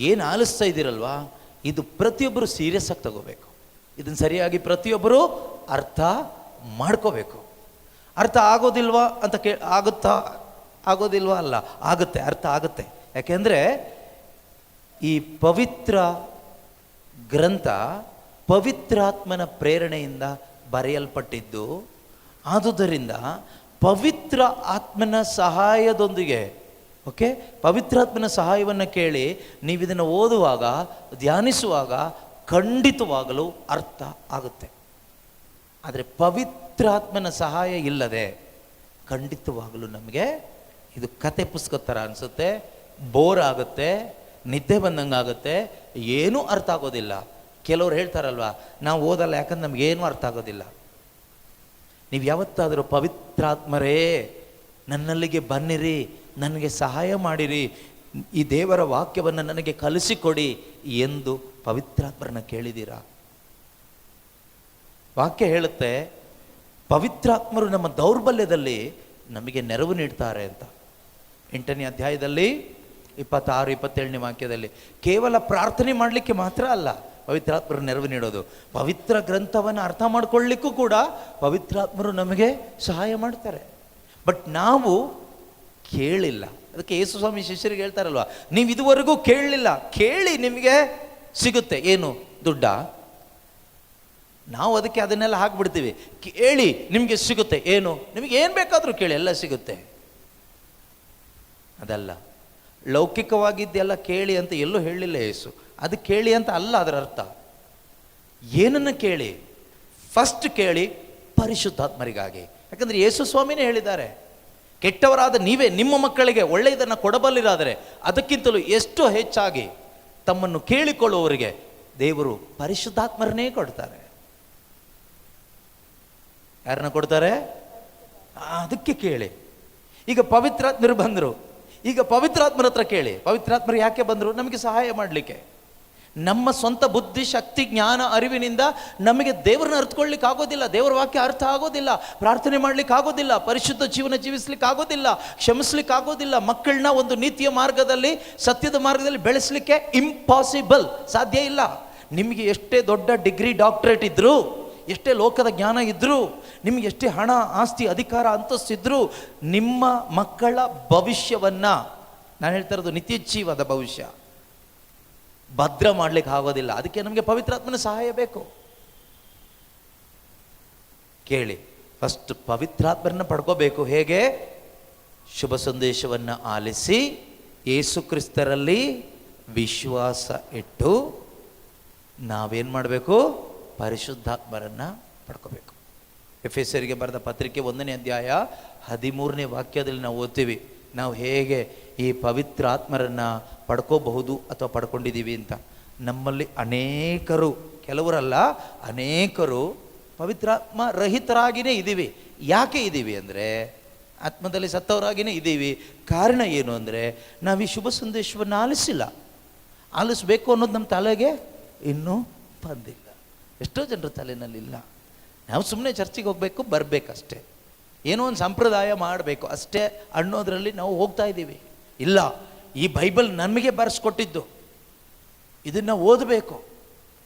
ಏನು ಆಲಿಸ್ತಾ ಇದ್ದೀರಲ್ವಾ, ಇದು ಪ್ರತಿಯೊಬ್ಬರು ಸೀರಿಯಸ್ ಆಗಿ ತಗೋಬೇಕು. ಇದನ್ನು ಸರಿಯಾಗಿ ಪ್ರತಿಯೊಬ್ಬರು ಅರ್ಥ ಮಾಡ್ಕೋಬೇಕು. ಅರ್ಥ ಆಗೋದಿಲ್ವಾ ಅಂತ ಆಗೋದಿಲ್ವಾ ಅಲ್ಲ, ಆಗುತ್ತೆ, ಅರ್ಥ ಆಗುತ್ತೆ. ಯಾಕೆಂದರೆ ಈ ಪವಿತ್ರ ಗ್ರಂಥ ಪವಿತ್ರಾತ್ಮನ ಪ್ರೇರಣೆಯಿಂದ ಬರೆಯಲ್ಪಟ್ಟಿದ್ದು. ಆದುದರಿಂದ ಪವಿತ್ರ ಆತ್ಮನ ಸಹಾಯದೊಂದಿಗೆ, ಓಕೆ, ಪವಿತ್ರಾತ್ಮನ ಸಹಾಯವನ್ನು ಕೇಳಿ ನೀವು ಇದನ್ನು ಓದುವಾಗ, ಧ್ಯಾನಿಸುವಾಗ ಖಂಡಿತವಾಗಲೂ ಅರ್ಥ ಆಗುತ್ತೆ. ಆದರೆ ಪವಿತ್ರಾತ್ಮನ ಸಹಾಯ ಇಲ್ಲದೆ ಖಂಡಿತವಾಗಲೂ ನಮಗೆ ಇದು ಕತೆ ಪುಸ್ತಕ ಥರ ಅನಿಸುತ್ತೆ, ಬೋರ್ ಆಗುತ್ತೆ, ನಿದ್ದೆ ಬಂದಂಗೆ ಆಗುತ್ತೆ, ಏನೂ ಅರ್ಥ ಆಗೋದಿಲ್ಲ. ಕೆಲವ್ರು ಹೇಳ್ತಾರಲ್ವ, ನಾವು ಓದಲ್ಲ ಯಾಕಂದ್ರೆ ನಮಗೇನೂ ಅರ್ಥ ಆಗೋದಿಲ್ಲ. ನೀವು ಯಾವತ್ತಾದರೂ ಪವಿತ್ರಾತ್ಮರೇ ನನ್ನಲ್ಲಿಗೆ ಬನ್ನಿರಿ, ನನಗೆ ಸಹಾಯ ಮಾಡಿರಿ, ಈ ದೇವರ ವಾಕ್ಯವನ್ನು ನನಗೆ ಕಲಿಸಿಕೊಡಿ ಎಂದು ಪವಿತ್ರಾತ್ಮರನ್ನ ಕೇಳಿದ್ದೀರಾ? ವಾಕ್ಯ ಹೇಳುತ್ತೆ, ಪವಿತ್ರಾತ್ಮರು ನಮ್ಮ ದೌರ್ಬಲ್ಯದಲ್ಲಿ ನಮಗೆ ನೆರವು ನೀಡ್ತಾರೆ ಅಂತ. 8ನೇ ಅಧ್ಯಾಯದಲ್ಲಿ 26-27ನೇ ವಾಕ್ಯದಲ್ಲಿ ಕೇವಲ ಪ್ರಾರ್ಥನೆ ಮಾಡಲಿಕ್ಕೆ ಮಾತ್ರ ಅಲ್ಲ ಪವಿತ್ರಾತ್ಮರು ನೆರವು ನೀಡೋದು, ಪವಿತ್ರ ಗ್ರಂಥವನ್ನು ಅರ್ಥ ಮಾಡ್ಕೊಳ್ಳಿಕ್ಕೂ ಕೂಡ ಪವಿತ್ರಾತ್ಮರು ನಮಗೆ ಸಹಾಯ ಮಾಡ್ತಾರೆ. ಬಟ್ ನಾವು ಕೇಳಿಲ್ಲ. ಅದಕ್ಕೆ ಯೇಸು ಸ್ವಾಮಿ ಶಿಷ್ಯರಿಗೆ ಹೇಳ್ತಾರಲ್ವ, ನೀವು ಇದುವರೆಗೂ ಕೇಳಲಿಲ್ಲ, ಕೇಳಿ ನಿಮಗೆ ಸಿಗುತ್ತೆ. ಏನು? ದುಡ್ಡ? ನಾವು ಅದಕ್ಕೆ ಅದನ್ನೆಲ್ಲ ಹಾಕ್ಬಿಡ್ತೀವಿ. ಕೇಳಿ ನಿಮಗೆ ಸಿಗುತ್ತೆ. ಏನು? ನಿಮಗೆ ಏನು ಬೇಕಾದರೂ ಕೇಳಿ, ಎಲ್ಲ ಸಿಗುತ್ತೆ. ಅದಲ್ಲ, ಲೌಕಿಕವಾಗಿದ್ದೆಲ್ಲ ಕೇಳಿ ಅಂತ ಎಲ್ಲೂ ಹೇಳಲಿಲ್ಲ ಯೇಸು. ಅದು ಕೇಳಿ ಅಂತ ಅಲ್ಲ ಅದರ ಅರ್ಥ. ಏನನ್ನು ಕೇಳಿ? ಫಸ್ಟ್ ಕೇಳಿ ಪರಿಶುದ್ಧಾತ್ಮರಿಗಾಗಿ. ಯಾಕಂದರೆ ಯೇಸು ಸ್ವಾಮಿನೇ ಹೇಳಿದ್ದಾರೆ, ಕೆಟ್ಟವರಾದ ನೀವೇ ನಿಮ್ಮ ಮಕ್ಕಳಿಗೆ ಒಳ್ಳೆಯದನ್ನು ಕೊಡಬಲ್ಲಿರಾದರೆ ಅದಕ್ಕಿಂತಲೂ ಎಷ್ಟು ಹೆಚ್ಚಾಗಿ ತಮ್ಮನ್ನು ಕೇಳಿಕೊಳ್ಳುವವರಿಗೆ ದೇವರು ಪರಿಶುದ್ಧಾತ್ಮರನ್ನೇ ಕೊಡ್ತಾರೆ. ಯಾರನ್ನ ಕೊಡ್ತಾರೆ? ಅದಕ್ಕೆ ಕೇಳಿ. ಈಗ ಪವಿತ್ರಾತ್ಮರು ಬಂದರು, ಈಗ ಪವಿತ್ರಾತ್ಮರ ಹತ್ರ ಕೇಳಿ. ಪವಿತ್ರಾತ್ಮರು ಯಾಕೆ ಬಂದರು? ನಮಗೆ ಸಹಾಯ ಮಾಡಲಿಕ್ಕೆ. ನಮ್ಮ ಸ್ವಂತ ಬುದ್ಧಿ, ಶಕ್ತಿ, ಜ್ಞಾನ, ಅರಿವಿನಿಂದ ನಮಗೆ ದೇವರನ್ನ ಅರ್ಥಕೊಳ್ಳಿಕ್ಕೆ ಆಗೋದಿಲ್ಲ, ದೇವರ ವಾಕ್ಯ ಅರ್ಥ ಆಗೋದಿಲ್ಲ, ಪ್ರಾರ್ಥನೆ ಮಾಡ್ಲಿಕ್ಕೆ ಆಗೋದಿಲ್ಲ, ಪರಿಶುದ್ಧ ಜೀವನ ಜೀವಿಸ್ಲಿಕ್ಕೆ ಆಗೋದಿಲ್ಲ, ಕ್ಷಮಿಸ್ಲಿಕ್ಕೆ ಆಗೋದಿಲ್ಲ, ಮಕ್ಕಳನ್ನ ಒಂದು ನೀತಿಯ ಮಾರ್ಗದಲ್ಲಿ, ಸತ್ಯದ ಮಾರ್ಗದಲ್ಲಿ ಬೆಳೆಸಲಿಕ್ಕೆ ಇಂಪಾಸಿಬಲ್, ಸಾಧ್ಯ ಇಲ್ಲ. ನಿಮಗೆ ಎಷ್ಟೇ ದೊಡ್ಡ ಡಿಗ್ರಿ, ಡಾಕ್ಟರೇಟ್ ಇದ್ದರೂ, ಎಷ್ಟೇ ಲೋಕದ ಜ್ಞಾನ ಇದ್ದರೂ, ನಿಮಗೆ ಎಷ್ಟೇ ಹಣ, ಆಸ್ತಿ, ಅಧಿಕಾರ, ಅಂತಸ್ತಿದ್ರೂ ನಿಮ್ಮ ಮಕ್ಕಳ ಭವಿಷ್ಯವನ್ನು, ನಾನು ಹೇಳ್ತಾ ಇರೋದು ನಿತ್ಯ ಜೀವದ ಭವಿಷ್ಯ, ಭದ್ರ ಮಾಡ್ಲಿಕ್ಕೆ ಆಗೋದಿಲ್ಲ. ಅದಕ್ಕೆ ನಮಗೆ ಪವಿತ್ರಾತ್ಮನ ಸಹಾಯ ಬೇಕು. ಕೇಳಿ. ಫಸ್ಟ್ ಪವಿತ್ರಾತ್ಮರನ್ನ ಪಡ್ಕೋಬೇಕು. ಹೇಗೆ? ಶುಭ ಸಂದೇಶವನ್ನು ಆಲಿಸಿ ಯೇಸು ಕ್ರಿಸ್ತರಲ್ಲಿ ವಿಶ್ವಾಸ ಇಟ್ಟು ನಾವೇನು ಮಾಡಬೇಕು? ಪರಿಶುದ್ಧಾತ್ಮರನ್ನು ಪಡ್ಕೋಬೇಕು. ಎಫೆಸರಿಗೆ ಬರೆದ ಪತ್ರಿಕೆ 1ನೇ ಅಧ್ಯಾಯ 13ನೇ ವಾಕ್ಯದಲ್ಲಿ ನಾವು ಓದ್ತೀವಿ, ನಾವು ಹೇಗೆ ಈ ಪವಿತ್ರ ಆತ್ಮರನ್ನು ಪಡ್ಕೋಬಹುದು ಅಥವಾ ಪಡ್ಕೊಂಡಿದ್ದೀವಿ ಅಂತ. ನಮ್ಮಲ್ಲಿ ಅನೇಕರು, ಕೆಲವರಲ್ಲ ಅನೇಕರು ಪವಿತ್ರಾತ್ಮ ರಹಿತರಾಗಿಯೇ ಇದ್ದೀವಿ. ಯಾಕೆ ಇದ್ದೀವಿ ಅಂದರೆ ಆತ್ಮದಲ್ಲಿ ಸತ್ತವರಾಗಿಯೇ ಇದ್ದೀವಿ. ಕಾರಣ ಏನು ಅಂದರೆ ನಾವು ಈ ಶುಭ ಸಂದೇಶವನ್ನು ಆಲಿಸಬೇಕು ಅನ್ನೋದು ನಮ್ಮ ತಲೆಗೆ ಇನ್ನೂ ಬಂದಿಲ್ಲ. ಎಷ್ಟೋ ಜನರ ತಲೆನಲ್ಲಿಲ್ಲ. ನಾವು ಸುಮ್ಮನೆ ಚರ್ಚಿಗೆ ಹೋಗಬೇಕು, ಬರಬೇಕಷ್ಟೇ, ಏನೋ ಒಂದು ಸಂಪ್ರದಾಯ ಮಾಡಬೇಕು ಅಷ್ಟೇ ಅನ್ನೋದರಲ್ಲಿ ನಾವು ಹೋಗ್ತಾ ಇದ್ದೀವಿ. ಇಲ್ಲ, ಈ ಬೈಬಲ್ ನಮಗೆ ಬರೆಸ್ಕೊಟ್ಟಿದ್ದು, ಇದನ್ನು ಓದಬೇಕು,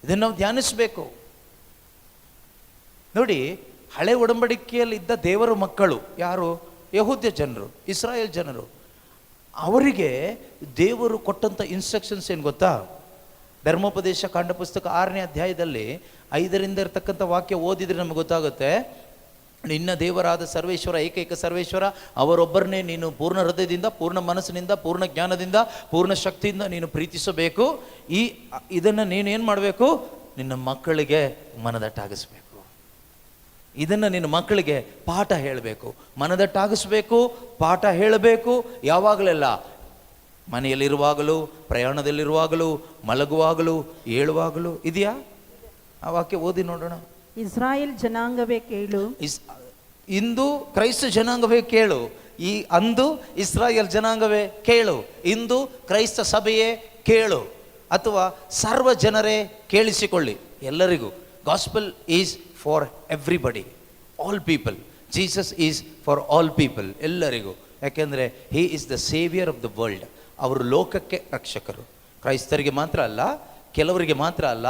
ಇದನ್ನು ನಾವು ಧ್ಯಾನಿಸಬೇಕು. ನೋಡಿ, ಹಳೆ ಒಡಂಬಡಿಕೆಯಲ್ಲಿ ಇದ್ದ ದೇವರ ಮಕ್ಕಳು ಯಾರು? ಯಹೂದ್ಯ ಜನರು, ಇಸ್ರಾಯೇಲ್ ಜನರು. ಅವರಿಗೆ ದೇವರು ಕೊಟ್ಟಂಥ ಇನ್ಸ್ಟ್ರಕ್ಷನ್ಸ್ ಏನು ಗೊತ್ತಾ? ಧರ್ಮೋಪದೇಶ ಕಾಂಡ ಪುಸ್ತಕ 6ನೇ ಅಧ್ಯಾಯದಲ್ಲಿ 5ರಿಂದ ಇರ್ತಕ್ಕಂಥ ವಾಕ್ಯ ಓದಿದರೆ ನಮಗೆ ಗೊತ್ತಾಗುತ್ತೆ. ನಿನ್ನ ದೇವರಾದ ಸರ್ವೇಶ್ವರ, ಏಕೈಕ ಸರ್ವೇಶ್ವರ, ಅವರೊಬ್ಬರನ್ನೇ ನೀನು ಪೂರ್ಣ ಹೃದಯದಿಂದ, ಪೂರ್ಣ ಮನಸ್ಸಿನಿಂದ, ಪೂರ್ಣ ಜ್ಞಾನದಿಂದ, ಪೂರ್ಣ ಶಕ್ತಿಯಿಂದ ನೀನು ಪ್ರೀತಿಸಬೇಕು. ಇದನ್ನು ನೀನೇನು ಮಾಡಬೇಕು? ನಿನ್ನ ಮಕ್ಕಳಿಗೆ ಮನದಟ್ಟಾಗಿಸ್ಬೇಕು. ಇದನ್ನು ನಿನ್ನ ಮಕ್ಕಳಿಗೆ ಪಾಠ ಹೇಳಬೇಕು, ಮನದಟ್ಟಾಗಿಸ್ಬೇಕು, ಪಾಠ ಹೇಳಬೇಕು. ಯಾವಾಗಲೆಲ್ಲ? ಮನೆಯಲ್ಲಿರುವಾಗಲೂ, ಪ್ರಯಾಣದಲ್ಲಿರುವಾಗಲೂ, ಮಲಗುವಾಗಲೂ, ಏಳುವಾಗಲೂ. ಇದೆಯಾ ಆ ವಾಕ್ಯ? ಓದಿ ನೋಡೋಣ. ಇಸ್ರಾಯೇಲ್ ಜನಾಂಗವೇ ಕೇಳು. ಇಂದು ಕ್ರೈಸ್ತ ಜನಾಂಗವೇ ಕೇಳು. ಅಂದು ಇಸ್ರಾಯೇಲ್ ಜನಾಂಗವೇ ಕೇಳು. ಇಂದು ಕ್ರೈಸ್ತ ಸಭೆಯೇ ಕೇಳು, ಅಥವಾ ಸರ್ವ ಜನರೇ ಕೇಳಿಸಿಕೊಳ್ಳಿ. ಎಲ್ಲರಿಗೂ. Gospel is for everybody, all people. Jesus is for all people, ಎಲ್ಲರಿಗೂ. ಯಾಕೆಂದರೆ he is the saviour of the world. ಅವರು ಲೋಕಕ್ಕೆ ರಕ್ಷಕರು. ಕ್ರೈಸ್ತರಿಗೆ ಮಾತ್ರ ಅಲ್ಲ, ಕೆಲವರಿಗೆ ಮಾತ್ರ ಅಲ್ಲ,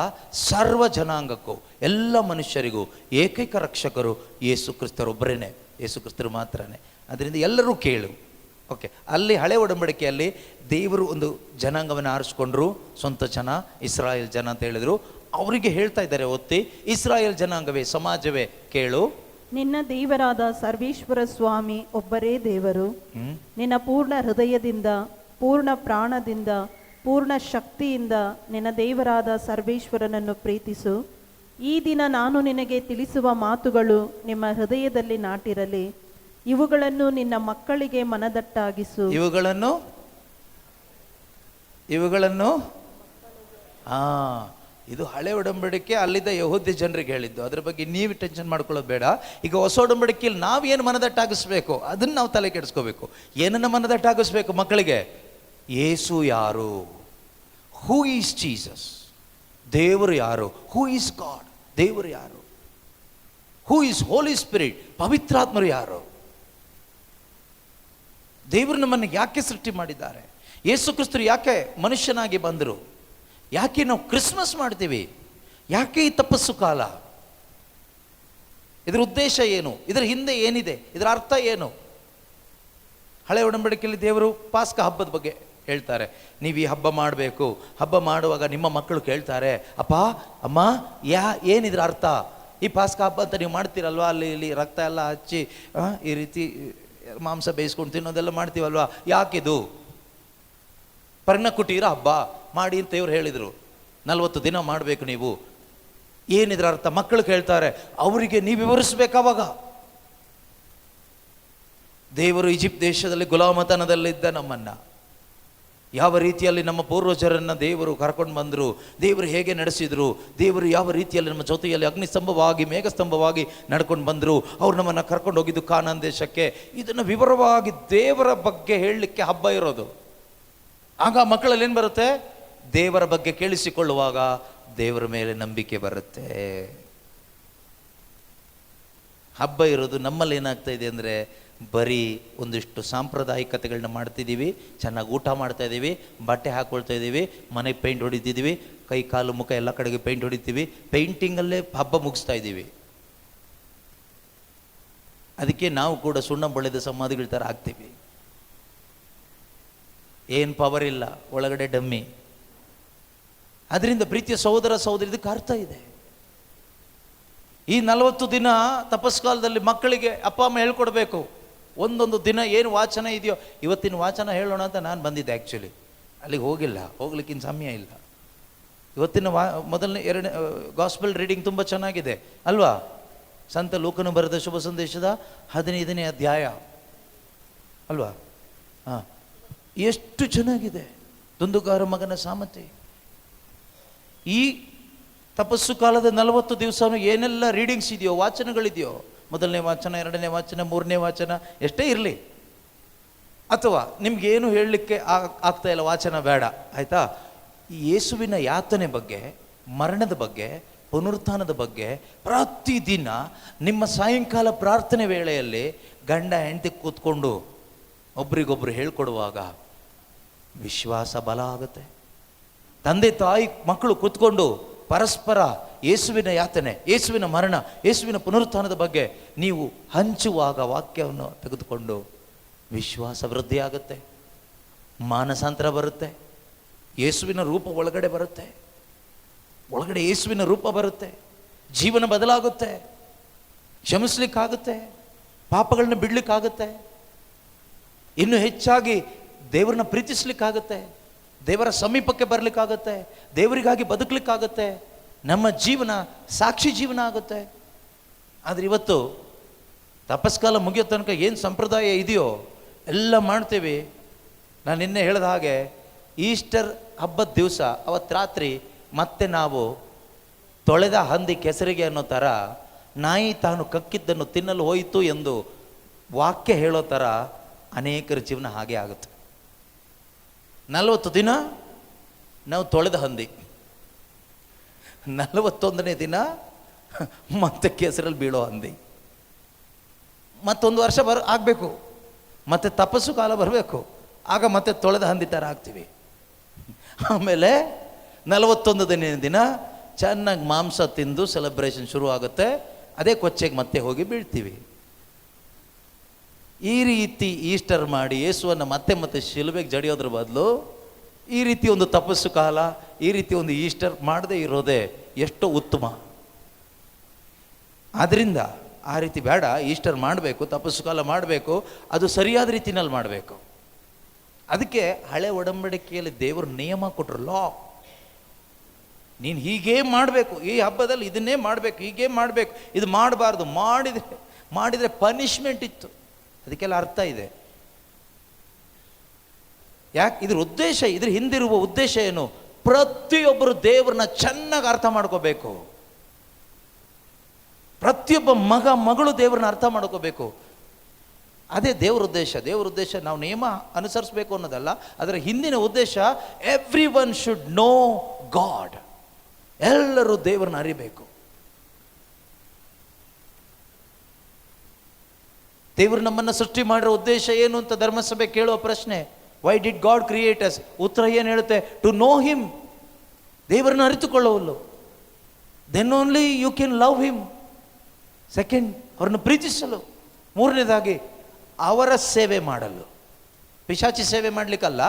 ಸರ್ವ ಜನಾಂಗಕ್ಕೂ, ಎಲ್ಲ ಮನುಷ್ಯರಿಗೂ ಏಕೈಕ ರಕ್ಷಕರು ಯೇಸು ಕ್ರಿಸ್ತರೊಬ್ಬರೇ, ಯೇಸು ಕ್ರಿಸ್ತರು ಮಾತ್ರನೇ. ಅದರಿಂದ ಎಲ್ಲರೂ ಕೇಳು. ಓಕೆ, ಅಲ್ಲಿ ಹಳೆ ಒಡಂಬಡಿಕೆಯಲ್ಲಿ ದೇವರು ಒಂದು ಜನಾಂಗವನ್ನು ಆರಿಸ್ಕೊಂಡ್ರು, ಸ್ವಂತ ಜನ, ಇಸ್ರಾಯೇಲ್ ಜನ ಅಂತ ಹೇಳಿದ್ರು. ಅವರಿಗೆ ಹೇಳ್ತಾ ಇದ್ದಾರೆ ಒತ್ತಿ, ಇಸ್ರಾಯೇಲ್ ಜನಾಂಗವೇ, ಸಮಾಜವೇ ಕೇಳು. ನಿನ್ನ ದೇವರಾದ ಸರ್ವೇಶ್ವರ ಸ್ವಾಮಿ ಒಬ್ಬರೇ ದೇವರು. ನಿನ್ನ ಪೂರ್ಣ ಹೃದಯದಿಂದ, ಪೂರ್ಣ ಪ್ರಾಣದಿಂದ, ಪೂರ್ಣ ಶಕ್ತಿಯಿಂದ ನಿನ್ನ ದೇವರಾದ ಸರ್ವೇಶ್ವರನನ್ನು ಪ್ರೀತಿಸು. ಈ ದಿನ ನಾನು ನಿನಗೆ ತಿಳಿಸುವ ಮಾತುಗಳು ನಿಮ್ಮ ಹೃದಯದಲ್ಲಿ ನಾಟಿರಲಿ. ಇವುಗಳನ್ನು ನಿನ್ನ ಮಕ್ಕಳಿಗೆ ಮನದಟ್ಟಾಗಿಸು. ಇವುಗಳನ್ನು ಇದು ಹಳೆ ಒಡಂಬಡಿಕೆ, ಅಲ್ಲಿದ್ದ ಯಹೂದ್ಯ ಜನರಿಗೆ ಹೇಳಿದ್ದು. ಅದ್ರ ಬಗ್ಗೆ ನೀವು ಟೆನ್ಷನ್ ಮಾಡ್ಕೊಳ್ಳೋದು ಬೇಡ. ಈಗ ಹೊಸ ಒಡಂಬಡಿಕೆಯಲ್ಲಿ ನಾವೇನು ಮನದಟ್ಟಾಗಿಸ್ಬೇಕು ಅದನ್ನು ನಾವು ತಲೆ ಕೆಡಿಸ್ಕೋಬೇಕು. ಏನನ್ನು ಮನದಟ್ಟಾಗಿಸ್ಬೇಕು ಮಕ್ಕಳಿಗೆ? ಯೇಸು ಯಾರು? Who is Jesus? ದೇವರು ಯಾರು? Who is god? ದೇವರು ಯಾರು? Who is Holi spirit? ಪವಿತ್ರಾತ್ಮರು ಯಾರು? ದೇವರು ನಮ್ಮನ್ನು ಯಾಕೆ ಸೃಷ್ಟಿ ಮಾಡಿದ್ದಾರೆ? ಯೇಸು ಕ್ರಿಸ್ತರು ಯಾಕೆ ಮನುಷ್ಯನಾಗಿ ಬಂದರು? ಯಾಕೆ ನಾವು ಕ್ರಿಸ್ಮಸ್ ಮಾಡ್ತೀವಿ? ಯಾಕೆ ಈ ತಪಸ್ಸು ಕಾಲ? ಇದರ ಉದ್ದೇಶ ಏನು? ಇದರ ಹಿಂದೆ ಏನಿದೆ? ಇದರ ಅರ್ಥ ಏನು? ಹಳೆ ಒಡಂಬಡಿಕೆಯಲ್ಲಿ ದೇವರು ಪಾಸ್ಕ ಹಬ್ಬದ ಬಗ್ಗೆ ಹೇಳ್ತಾರೆ. ನೀವು ಈ ಹಬ್ಬ ಮಾಡಬೇಕು. ಹಬ್ಬ ಮಾಡುವಾಗ ನಿಮ್ಮ ಮಕ್ಕಳು ಕೇಳ್ತಾರೆ, ಅಪ್ಪ ಅಮ್ಮ, ಏನಿದ್ರ ಅರ್ಥ? ಈ ಪಾಸ್ಕ ಹಬ್ಬ ಅಂತ ನೀವು ಮಾಡ್ತೀರಲ್ವಾ, ಅಲ್ಲಿ ಇಲ್ಲಿ ರಕ್ತ ಎಲ್ಲ ಹಚ್ಚಿ ಈ ರೀತಿ ಮಾಂಸ ಬೇಯಿಸ್ಕೊಂಡು ತಿನ್ನೋದೆಲ್ಲ ಮಾಡ್ತೀವಲ್ವಾ, ಯಾಕಿದು? ಪರ್ಣಕುಟೀರ ಹಬ್ಬ ಮಾಡಿ ಅಂತ ಇವ್ರು ಹೇಳಿದರು. 40 ದಿನ ಮಾಡಬೇಕು ನೀವು. ಏನಿದ್ರ ಅರ್ಥ? ಮಕ್ಕಳು ಕೇಳ್ತಾರೆ. ಅವರಿಗೆ ನೀವು ವಿವರಿಸ್ಬೇಕಾವಾಗ. ದೇವರು ಈಜಿಪ್ಟ್ ದೇಶದಲ್ಲಿ ಗುಲಾಮತನದಲ್ಲಿದ್ದ ನಮ್ಮನ್ನು ಯಾವ ರೀತಿಯಲ್ಲಿ ನಮ್ಮ ಪೂರ್ವಜರನ್ನು ದೇವರು ಕರ್ಕೊಂಡು ಬಂದರು, ದೇವರು ಹೇಗೆ ನಡೆಸಿದರು, ದೇವರು ಯಾವ ರೀತಿಯಲ್ಲಿ ನಮ್ಮ ಜೊತೆಯಲ್ಲಿ ಅಗ್ನಿಸ್ತಂಭವಾಗಿ ಮೇಘಸ್ತಂಭವಾಗಿ ನಡ್ಕೊಂಡು ಬಂದರು, ಅವ್ರು ನಮ್ಮನ್ನು ಕರ್ಕೊಂಡು ಹೋಗಿದ್ದು ಕಾನಾನ್ ದೇಶಕ್ಕೆ. ಇದನ್ನು ವಿವರವಾಗಿ ದೇವರ ಬಗ್ಗೆ ಹೇಳಲಿಕ್ಕೆ ಹಬ್ಬ ಇರೋದು. ಆಗ ಮಕ್ಕಳಲ್ಲಿ ಏನು ಬರುತ್ತೆ? ದೇವರ ಬಗ್ಗೆ ಕೇಳಿಸಿಕೊಳ್ಳುವಾಗ ದೇವರ ಮೇಲೆ ನಂಬಿಕೆ ಬರುತ್ತೆ. ಹಬ್ಬ ಇರೋದು ನಮ್ಮಲ್ಲಿ ಏನಾಗ್ತಾ ಇದೆ ಅಂದರೆ, ಬರೀ ಒಂದಿಷ್ಟು ಸಾಂಪ್ರದಾಯಿಕತೆಗಳನ್ನ ಮಾಡ್ತಿದ್ದೀವಿ, ಚೆನ್ನಾಗಿ ಊಟ ಮಾಡ್ತಾ ಇದ್ದೀವಿ, ಬಟ್ಟೆ ಹಾಕ್ಕೊಳ್ತಾ ಇದ್ದೀವಿ, ಮನೆಗೆ ಪೇಂಟ್ ಹೊಡಿತಿದ್ದೀವಿ, ಕೈ ಕಾಲು ಮುಖ ಎಲ್ಲ ಕಡೆಗೆ ಪೇಂಟ್ ಹೊಡಿತೀವಿ, ಪೇಂಟಿಂಗಲ್ಲೇ ಹಬ್ಬ ಮುಗಿಸ್ತಾ ಇದ್ದೀವಿ. ಅದಕ್ಕೆ ನಾವು ಕೂಡ ಸುಣ್ಣ ಬಳಿದ ಸಮಾಧಿಗಳ ಥರ ಆಗ್ತೀವಿ. ಏನು ಪವರ್ ಇಲ್ಲ, ಒಳಗಡೆ ಡಮ್ಮಿ. ಅದರಿಂದ ಪ್ರೀತಿಯ ಸಹೋದರ ಸಹೋದರಿ, ಇದಕ್ಕೆ ಅರ್ಥ ಇದೆ. ಈ 40 ದಿನ ತಪಸ್ಕಾಲದಲ್ಲಿ ಮಕ್ಕಳಿಗೆ ಅಪ್ಪ ಅಮ್ಮ ಹೇಳ್ಕೊಡ್ಬೇಕು. ಒಂದೊಂದು ದಿನ ಏನು ವಾಚನ ಇದೆಯೋ, ಇವತ್ತಿನ ವಾಚನ ಹೇಳೋಣ ಅಂತ ನಾನು ಬಂದಿದ್ದೆ. ಆ್ಯಕ್ಚುಲಿ ಅಲ್ಲಿಗೆ ಹೋಗಿಲ್ಲ, ಹೋಗ್ಲಿಕ್ಕಿನ ಸಮಯ ಇಲ್ಲ. ಇವತ್ತಿನ ಮೊದಲನೇ 2 ಗಾಸ್ಪೆಲ್ ರೀಡಿಂಗ್ ತುಂಬ ಚೆನ್ನಾಗಿದೆ ಅಲ್ವಾ? ಸಂತ ಲೂಕನು ಬರೆದ ಶುಭ ಸಂದೇಶದ 15ನೇ ಅಧ್ಯಾಯ ಅಲ್ವಾ? ಹಾಂ, ಎಷ್ಟು ಚೆನ್ನಾಗಿದೆ. ದುಂದುಗಾರ ಮಗನ ಸಾಮತೆ. ಈ ತಪಸ್ಸು ಕಾಲದ 40 ದಿವಸನೂ ಏನೆಲ್ಲ ರೀಡಿಂಗ್ಸ್ ಇದೆಯೋ, ವಾಚನಗಳಿದೆಯೋ, ಮೊದಲನೇ ವಾಚನ, 2ನೇ ವಾಚನ, 3ನೇ ವಾಚನ, ಎಷ್ಟೇ ಇರಲಿ, ಅಥವಾ ನಿಮ್ಗೇನು ಹೇಳಲಿಕ್ಕೆ ಆಗ್ತಾ ಇಲ್ಲ, ವಾಚನ ಬೇಡ ಆಯಿತಾ. ಈ ಯೇಸುವಿನ ಯಾತನೆ ಬಗ್ಗೆ, ಮರಣದ ಬಗ್ಗೆ, ಪುನರುತ್ಥಾನದ ಬಗ್ಗೆ ಪ್ರತಿದಿನ ನಿಮ್ಮ ಸಾಯಂಕಾಲ ಪ್ರಾರ್ಥನೆ ವೇಳೆಯಲ್ಲಿ ಗಂಡ ಹೆಂಡತಿ ಕೂತ್ಕೊಂಡು ಒಬ್ರಿಗೊಬ್ರು ಹೇಳ್ಕೊಡುವಾಗ ವಿಶ್ವಾಸ ಬಲ ಆಗುತ್ತೆ. ತಂದೆ ತಾಯಿ ಮಕ್ಕಳು ಕೂತ್ಕೊಂಡು ಪರಸ್ಪರ ಯೇಸುವಿನ ಯಾತನೆ, ಯೇಸುವಿನ ಮರಣ, ಯೇಸುವಿನ ಪುನರುತ್ಥಾನದ ಬಗ್ಗೆ ನೀವು ಹಂಚುವಾಗ ವಾಕ್ಯವನ್ನು ತೆಗೆದುಕೊಂಡು ವಿಶ್ವಾಸ ವೃದ್ಧಿಯಾಗುತ್ತೆ, ಮಾನಸಾಂತರ ಬರುತ್ತೆ, ಯೇಸುವಿನ ರೂಪ ಒಳಗಡೆ ಬರುತ್ತೆ, ಒಳಗಡೆ ಯೇಸುವಿನ ರೂಪ ಬರುತ್ತೆ, ಜೀವನ ಬದಲಾಗುತ್ತೆ, ಕ್ಷಮಿಸ್ಲಿಕ್ಕಾಗುತ್ತೆ, ಪಾಪಗಳನ್ನ ಬಿಡ್ಲಿಕ್ಕಾಗುತ್ತೆ, ಇನ್ನು ಹೆಚ್ಚಾಗಿ ದೇವರನ್ನ ಪ್ರೀತಿಸ್ಲಿಕ್ಕಾಗುತ್ತೆ, ದೇವರ ಸಮೀಪಕ್ಕೆ ಬರಲಿಕ್ಕಾಗುತ್ತೆ, ದೇವರಿಗಾಗಿ ಬದುಕಲಿಕ್ಕಾಗುತ್ತೆ, ನಮ್ಮ ಜೀವನ ಸಾಕ್ಷಿ ಜೀವನ ಆಗುತ್ತೆ. ಆದರೆ ಇವತ್ತು ತಪಸ್ಕಾಲ ಮುಗಿಯೋ ತನಕ ಏನು ಸಂಪ್ರದಾಯ ಇದೆಯೋ ಎಲ್ಲ ಮಾಡ್ತೇವೆ. ನಾನು ನಿನ್ನೆ ಹೇಳಿದ ಹಾಗೆ ಈಸ್ಟರ್ ಹಬ್ಬದ ದಿವಸ ಅವತ್ತು ರಾತ್ರಿ ಮತ್ತೆ ನಾವು ತೊಳೆದ ಹಂದಿ ಕೆಸರಿಗೆ ಅನ್ನೋ ಥರ, ನಾಯಿ ತಾನು ಕಕ್ಕಿದ್ದನ್ನು ತಿನ್ನಲು ಹೋಯಿತು ಎಂದು ವಾಕ್ಯ ಹೇಳೋ ಥರ ಅನೇಕರ ಜೀವನ ಹಾಗೆ ಆಗುತ್ತೆ. 40 ದಿನ ನಾವು ತೊಳೆದ ಹಂದಿ, 41ನೇ ದಿನ ಮತ್ತೆ ಕೆಸರಲ್ಲಿ ಬೀಳೋ ಹಂದಿ. ಮತ್ತೊಂದು ವರ್ಷ ಆಗಬೇಕು, ಮತ್ತೆ ತಪಸ್ಸು ಕಾಲ ಬರಬೇಕು, ಆಗ ಮತ್ತೆ ತೊಳೆದ ಹಂದಿ ಥರ ಆಗ್ತೀವಿ. ಆಮೇಲೆ 41ನೇ ದಿನ ಚೆನ್ನಾಗಿ ಮಾಂಸ ತಿಂದು ಸೆಲೆಬ್ರೇಷನ್ ಶುರು ಆಗುತ್ತೆ, ಅದೇ ಕೊಚ್ಚೆಗೆ ಮತ್ತೆ ಹೋಗಿ ಬೀಳ್ತೀವಿ. ಈ ರೀತಿ ಈಸ್ಟರ್ ಮಾಡಿ ಯೇಸುವನ್ನು ಮತ್ತೆ ಮತ್ತೆ ಶಿಲುಬೆಗೆ ಜಡಿಯೋದ್ರ ಬದಲು ಈ ರೀತಿ ಒಂದು ತಪಸ್ಸು ಕಾಲ, ಈ ರೀತಿ ಒಂದು ಈಸ್ಟರ್ ಮಾಡದೇ ಇರೋದೇ ಎಷ್ಟೋ ಉತ್ತಮ. ಆದ್ದರಿಂದ ಆ ರೀತಿ ಬೇಡ, ಈಸ್ಟರ್ ಮಾಡಬೇಕು, ತಪಸ್ಸು ಕಾಲ ಮಾಡಬೇಕು, ಅದು ಸರಿಯಾದ ರೀತಿಯಲ್ಲಿ ಮಾಡಬೇಕು. ಅದಕ್ಕೆ ಹಳೆ ಒಡಂಬಡಿಕೆಯಲ್ಲಿ ದೇವರು ನಿಯಮ ಕೊಟ್ಟರು, ಲಾ. ನೀನು ಹೀಗೇ ಮಾಡಬೇಕು, ಈ ಹಬ್ಬದಲ್ಲಿ ಇದನ್ನೇ ಮಾಡಬೇಕು, ಹೀಗೇ ಮಾಡಬೇಕು, ಇದು ಮಾಡಬಾರ್ದು, ಮಾಡಿದರೆ ಪನಿಷ್ಮೆಂಟ್ ಇತ್ತು. ಅದಕ್ಕೆಲ್ಲ ಅರ್ಥ ಇದೆ. ಯಾಕೆ? ಇದ್ರ ಉದ್ದೇಶ, ಇದ್ರ ಹಿಂದಿರುವ ಉದ್ದೇಶ ಏನು? ಪ್ರತಿಯೊಬ್ಬರು ದೇವರನ್ನ ಚೆನ್ನಾಗಿ ಅರ್ಥ ಮಾಡ್ಕೋಬೇಕು. ಪ್ರತಿಯೊಬ್ಬ ಮಗಳು ದೇವರನ್ನ ಅರ್ಥ ಮಾಡ್ಕೋಬೇಕು. ಅದೇ ದೇವ್ರ ಉದ್ದೇಶ. ದೇವ್ರ ಉದ್ದೇಶ ನಾವು ನಿಯಮ ಅನುಸರಿಸಬೇಕು ಅನ್ನೋದಲ್ಲ, ಅದರ ಹಿಂದಿನ ಉದ್ದೇಶ every one should know god. ಎಲ್ಲರೂ ದೇವರನ್ನ ಅರಿಬೇಕು. ದೇವರು ನಮ್ಮನ್ನು ಸೃಷ್ಟಿ ಮಾಡಿರೋ ಉದ್ದೇಶ ಏನು ಅಂತ ಧರ್ಮಸಭೆ ಕೇಳುವ ಪ್ರಶ್ನೆ, why did God create us? ಉತ್ತರ ಏನು ಹೇಳುತ್ತೆ? To know him. ದೇವರನ್ನು ಅರಿತುಕೊಳ್ಳುವಲ್ಲು. Then only you can love him. Second, ಅವರನ್ನು ಪ್ರೀತಿಸಲು. ಮೂರನೇದಾಗಿ ಅವರ ಸೇವೆ ಮಾಡಲು. ಪಿಶಾಚಿ ಸೇವೆ ಮಾಡಲಿಕ್ಕಲ್ಲ,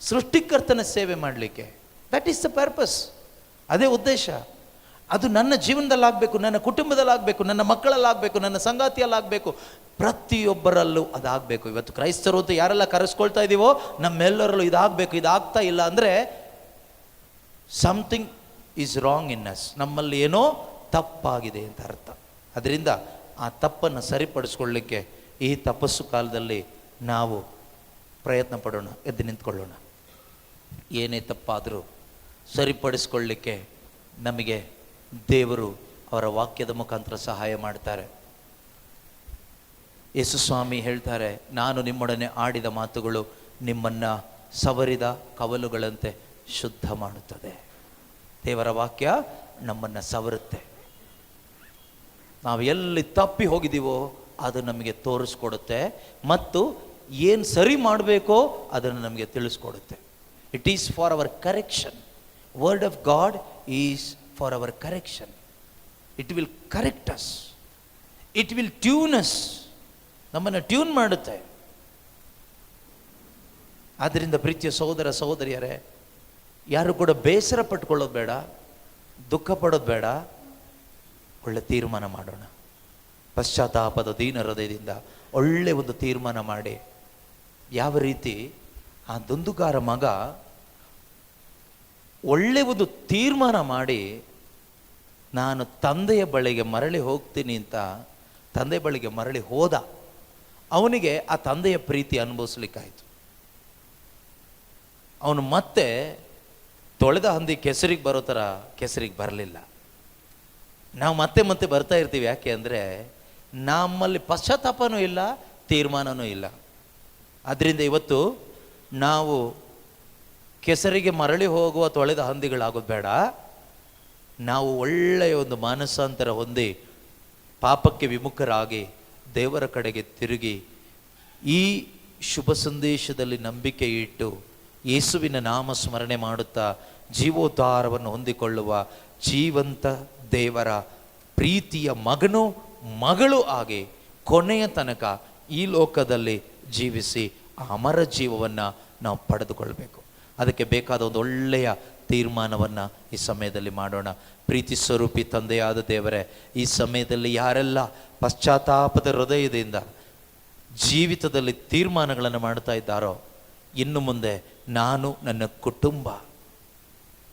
ಸೃಷ್ಟಿಕರ್ತನ ಸೇವೆ ಮಾಡಲಿಕ್ಕೆ. That is the purpose. ಅದೇ ಉದ್ದೇಶ. ಅದು ನನ್ನ ಜೀವನದಲ್ಲಾಗಬೇಕು, ನನ್ನ ಕುಟುಂಬದಲ್ಲಾಗಬೇಕು, ನನ್ನ ಮಕ್ಕಳಲ್ಲಾಗಬೇಕು, ನನ್ನ ಸಂಗಾತಿಯಲ್ಲಾಗಬೇಕು, ಪ್ರತಿಯೊಬ್ಬರಲ್ಲೂ ಅದಾಗಬೇಕು. ಇವತ್ತು ಕ್ರೈಸ್ತರು ಅಂತ ಯಾರೆಲ್ಲ ಕರೆಸ್ಕೊಳ್ತಾ ಇದ್ದೀವೋ ನಮ್ಮೆಲ್ಲರಲ್ಲೂ ಇದಾಗಬೇಕು. ಇದಾಗ್ತಾ ಇಲ್ಲ ಅಂದರೆ something is wrong in us. ನಮ್ಮಲ್ಲಿ ಏನೋ ತಪ್ಪಾಗಿದೆ ಅಂತ ಅರ್ಥ. ಅದರಿಂದ ಆ ತಪ್ಪನ್ನು ಸರಿಪಡಿಸ್ಕೊಳ್ಳಿಕ್ಕೆ ಈ ತಪಸ್ಸು ಕಾಲದಲ್ಲಿ ನಾವು ಪ್ರಯತ್ನ ಪಡೋಣ, ಎದ್ದು ನಿಂತ್ಕೊಳ್ಳೋಣ. ಏನೇ ತಪ್ಪಾದರೂ ಸರಿಪಡಿಸ್ಕೊಳ್ಳಿಕ್ಕೆ ನಮಗೆ ದೇವರು ಅವರ ವಾಕ್ಯದ ಮುಖಾಂತರ ಸಹಾಯ ಮಾಡ್ತಾರೆ. ಯೇಸು ಸ್ವಾಮಿ ಹೇಳ್ತಾರೆ, ನಾನು ನಿಮ್ಮೊಡನೆ ಆಡಿದ ಮಾತುಗಳು ನಿಮ್ಮನ್ನು ಸವರಿದ ಕವಲುಗಳಂತೆ ಶುದ್ಧ ಮಾಡುತ್ತದೆ. ದೇವರ ವಾಕ್ಯ ನಮ್ಮನ್ನು ಸವರುತ್ತೆ. ನಾವು ಎಲ್ಲಿ ತಪ್ಪಿ ಹೋಗಿದ್ದೀವೋ ಅದು ನಮಗೆ ತೋರಿಸ್ಕೊಡುತ್ತೆ, ಮತ್ತು ಏನು ಸರಿ ಮಾಡಬೇಕೋ ಅದನ್ನು ನಮಗೆ ತಿಳಿಸ್ಕೊಡುತ್ತೆ. It is for our correction. Word of God is for our correction. It will correct us. It will tune us. ನಮ್ಮನ್ನು ಟ್ಯೂನ್ ಮಾಡುತ್ತೆ. ಆದ್ದರಿಂದ ಪ್ರೀತಿಯ ಸಹೋದರ ಸಹೋದರಿಯರೇ, ಯಾರು ಕೂಡ ಬೇಸರ ಪಟ್ಕೊಳ್ಳೋದು ಬೇಡ, ದುಃಖ ಪಡೋದು ಬೇಡ. ಒಳ್ಳೆ ತೀರ್ಮಾನ ಮಾಡೋಣ. ಪಶ್ಚಾತ್ತಾಪದ ದೀನ ಹೃದಯದಿಂದ ಒಳ್ಳೆ ಒಂದು ತೀರ್ಮಾನ ಮಾಡಿ, ಯಾವ ರೀತಿ ಆ ದುಂದುಗಾರ ಮಗ ಒಳ್ಳೆ ಒಂದು ತೀರ್ಮಾನ ಮಾಡಿ ನಾನು ತಂದೆಯ ಬಳಿಗೆ ಮರಳಿ ಹೋಗ್ತೀನಿ ಅಂತ ತಂದೆ ಬಳಿಗೆ ಮರಳಿ ಹೋದ. ಅವನಿಗೆ ಆ ತಂದೆಯ ಪ್ರೀತಿ ಅನುಭವಿಸ್ಲಿಕ್ಕಾಯ್ತು. ಅವನು ಮತ್ತೆ ತೊಳೆದ ಹಂದಿ ಕೆಸರಿಗೆ ಬರೋ ಥರ ಕೆಸರಿಗೆ ಬರಲಿಲ್ಲ. ನಾವು ಮತ್ತೆ ಮತ್ತೆ ಬರ್ತಾ ಇರ್ತೀವಿ. ಯಾಕೆ ಅಂದರೆ ನಮ್ಮಲ್ಲಿ ಪಶ್ಚಾತ್ತಾಪನೂ ಇಲ್ಲ, ತೀರ್ಮಾನವೂ ಇಲ್ಲ. ಅದರಿಂದ ಇವತ್ತು ನಾವು ಕೆಸರಿಗೆ ಮರಳಿ ಹೋಗುವ ತೊಳೆದ ಹಂದಿಗಳಾಗೋದು ಬೇಡ. ನಾವು ಒಳ್ಳೆಯ ಒಂದು ಮಾನಸಾಂತರ ಹೊಂದಿ ಪಾಪಕ್ಕೆ ವಿಮುಖರಾಗಿ ದೇವರ ಕಡೆಗೆ ತಿರುಗಿ ಈ ಶುಭ ಸಂದೇಶದಲ್ಲಿ ನಂಬಿಕೆ ಇಟ್ಟು ಯೇಸುವಿನ ನಾಮ ಸ್ಮರಣೆ ಮಾಡುತ್ತಾ ಜೀವೋದ್ಧಾರವನ್ನು ಹೊಂದಿಕೊಳ್ಳುವ ಜೀವಂತ ದೇವರ ಪ್ರೀತಿಯ ಮಗನು ಮಗಳು ಆಗಿ ಕೊನೆಯ ತನಕ ಈ ಲೋಕದಲ್ಲಿ ಜೀವಿಸಿ ಆ ಅಮರ ಜೀವವನ್ನು ನಾವು ಪಡೆದುಕೊಳ್ಬೇಕು. ಅದಕ್ಕೆ ಬೇಕಾದ ಒಂದು ಒಳ್ಳೆಯ ತೀರ್ಮಾನವನ್ನು ಈ ಸಮಯದಲ್ಲಿ ಮಾಡೋಣ. ಪ್ರೀತಿ ಸ್ವರೂಪಿ ತಂದೆಯಾದ ದೇವರೇ, ಈ ಸಮಯದಲ್ಲಿ ಯಾರೆಲ್ಲ ಪಶ್ಚಾತ್ತಾಪದ ಹೃದಯದಿಂದ ಜೀವಿತದಲ್ಲಿ ತೀರ್ಮಾನಗಳನ್ನು ಮಾಡ್ತಾ ಇದ್ದಾರೋ, ಇನ್ನು ಮುಂದೆ ನಾನು ನನ್ನ ಕುಟುಂಬ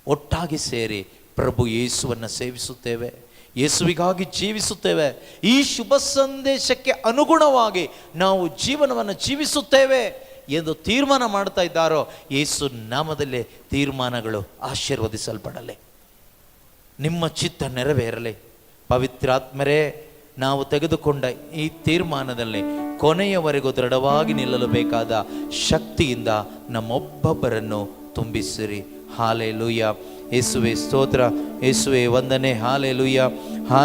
ಒಟ್ಟಾಗಿ ಸೇರಿ ಪ್ರಭು ಯೇಸುವನ್ನು ಸೇವಿಸುತ್ತೇವೆ, ಯೇಸುವಿಗಾಗಿ ಜೀವಿಸುತ್ತೇವೆ, ಈ ಶುಭ ಸಂದೇಶಕ್ಕೆ ಅನುಗುಣವಾಗಿ ನಾವು ಜೀವನವನ್ನು ಜೀವಿಸುತ್ತೇವೆ ಎಂದು ತೀರ್ಮಾನ ಮಾಡ್ತಾ ಇದ್ದಾರೋ, ಯೇಸು ನಾಮದಲ್ಲೇ ತೀರ್ಮಾನಗಳು ಆಶೀರ್ವದಿಸಲ್ಪಡಲಿ. ನಿಮ್ಮ ಚಿತ್ತ ನೆರವೇರಲಿ. ಪವಿತ್ರಾತ್ಮರೇ, ನಾವು ತೆಗೆದುಕೊಂಡ ಈ ತೀರ್ಮಾನದಲ್ಲಿ ಕೊನೆಯವರೆಗೂ ದೃಢವಾಗಿ ನಿಲ್ಲಲು ಬೇಕಾದ ಶಕ್ತಿಯಿಂದ ನಮ್ಮೊಬ್ಬೊಬ್ಬರನ್ನು ತುಂಬಿಸಿರಿ. ಹಾಲೆಲೂಯ. ಯೇಸುವೆ ಸ್ತೋತ್ರ, ಯೇಸುವೆ ವಂದನೆ. ಹಾಲೆಲೂಯ.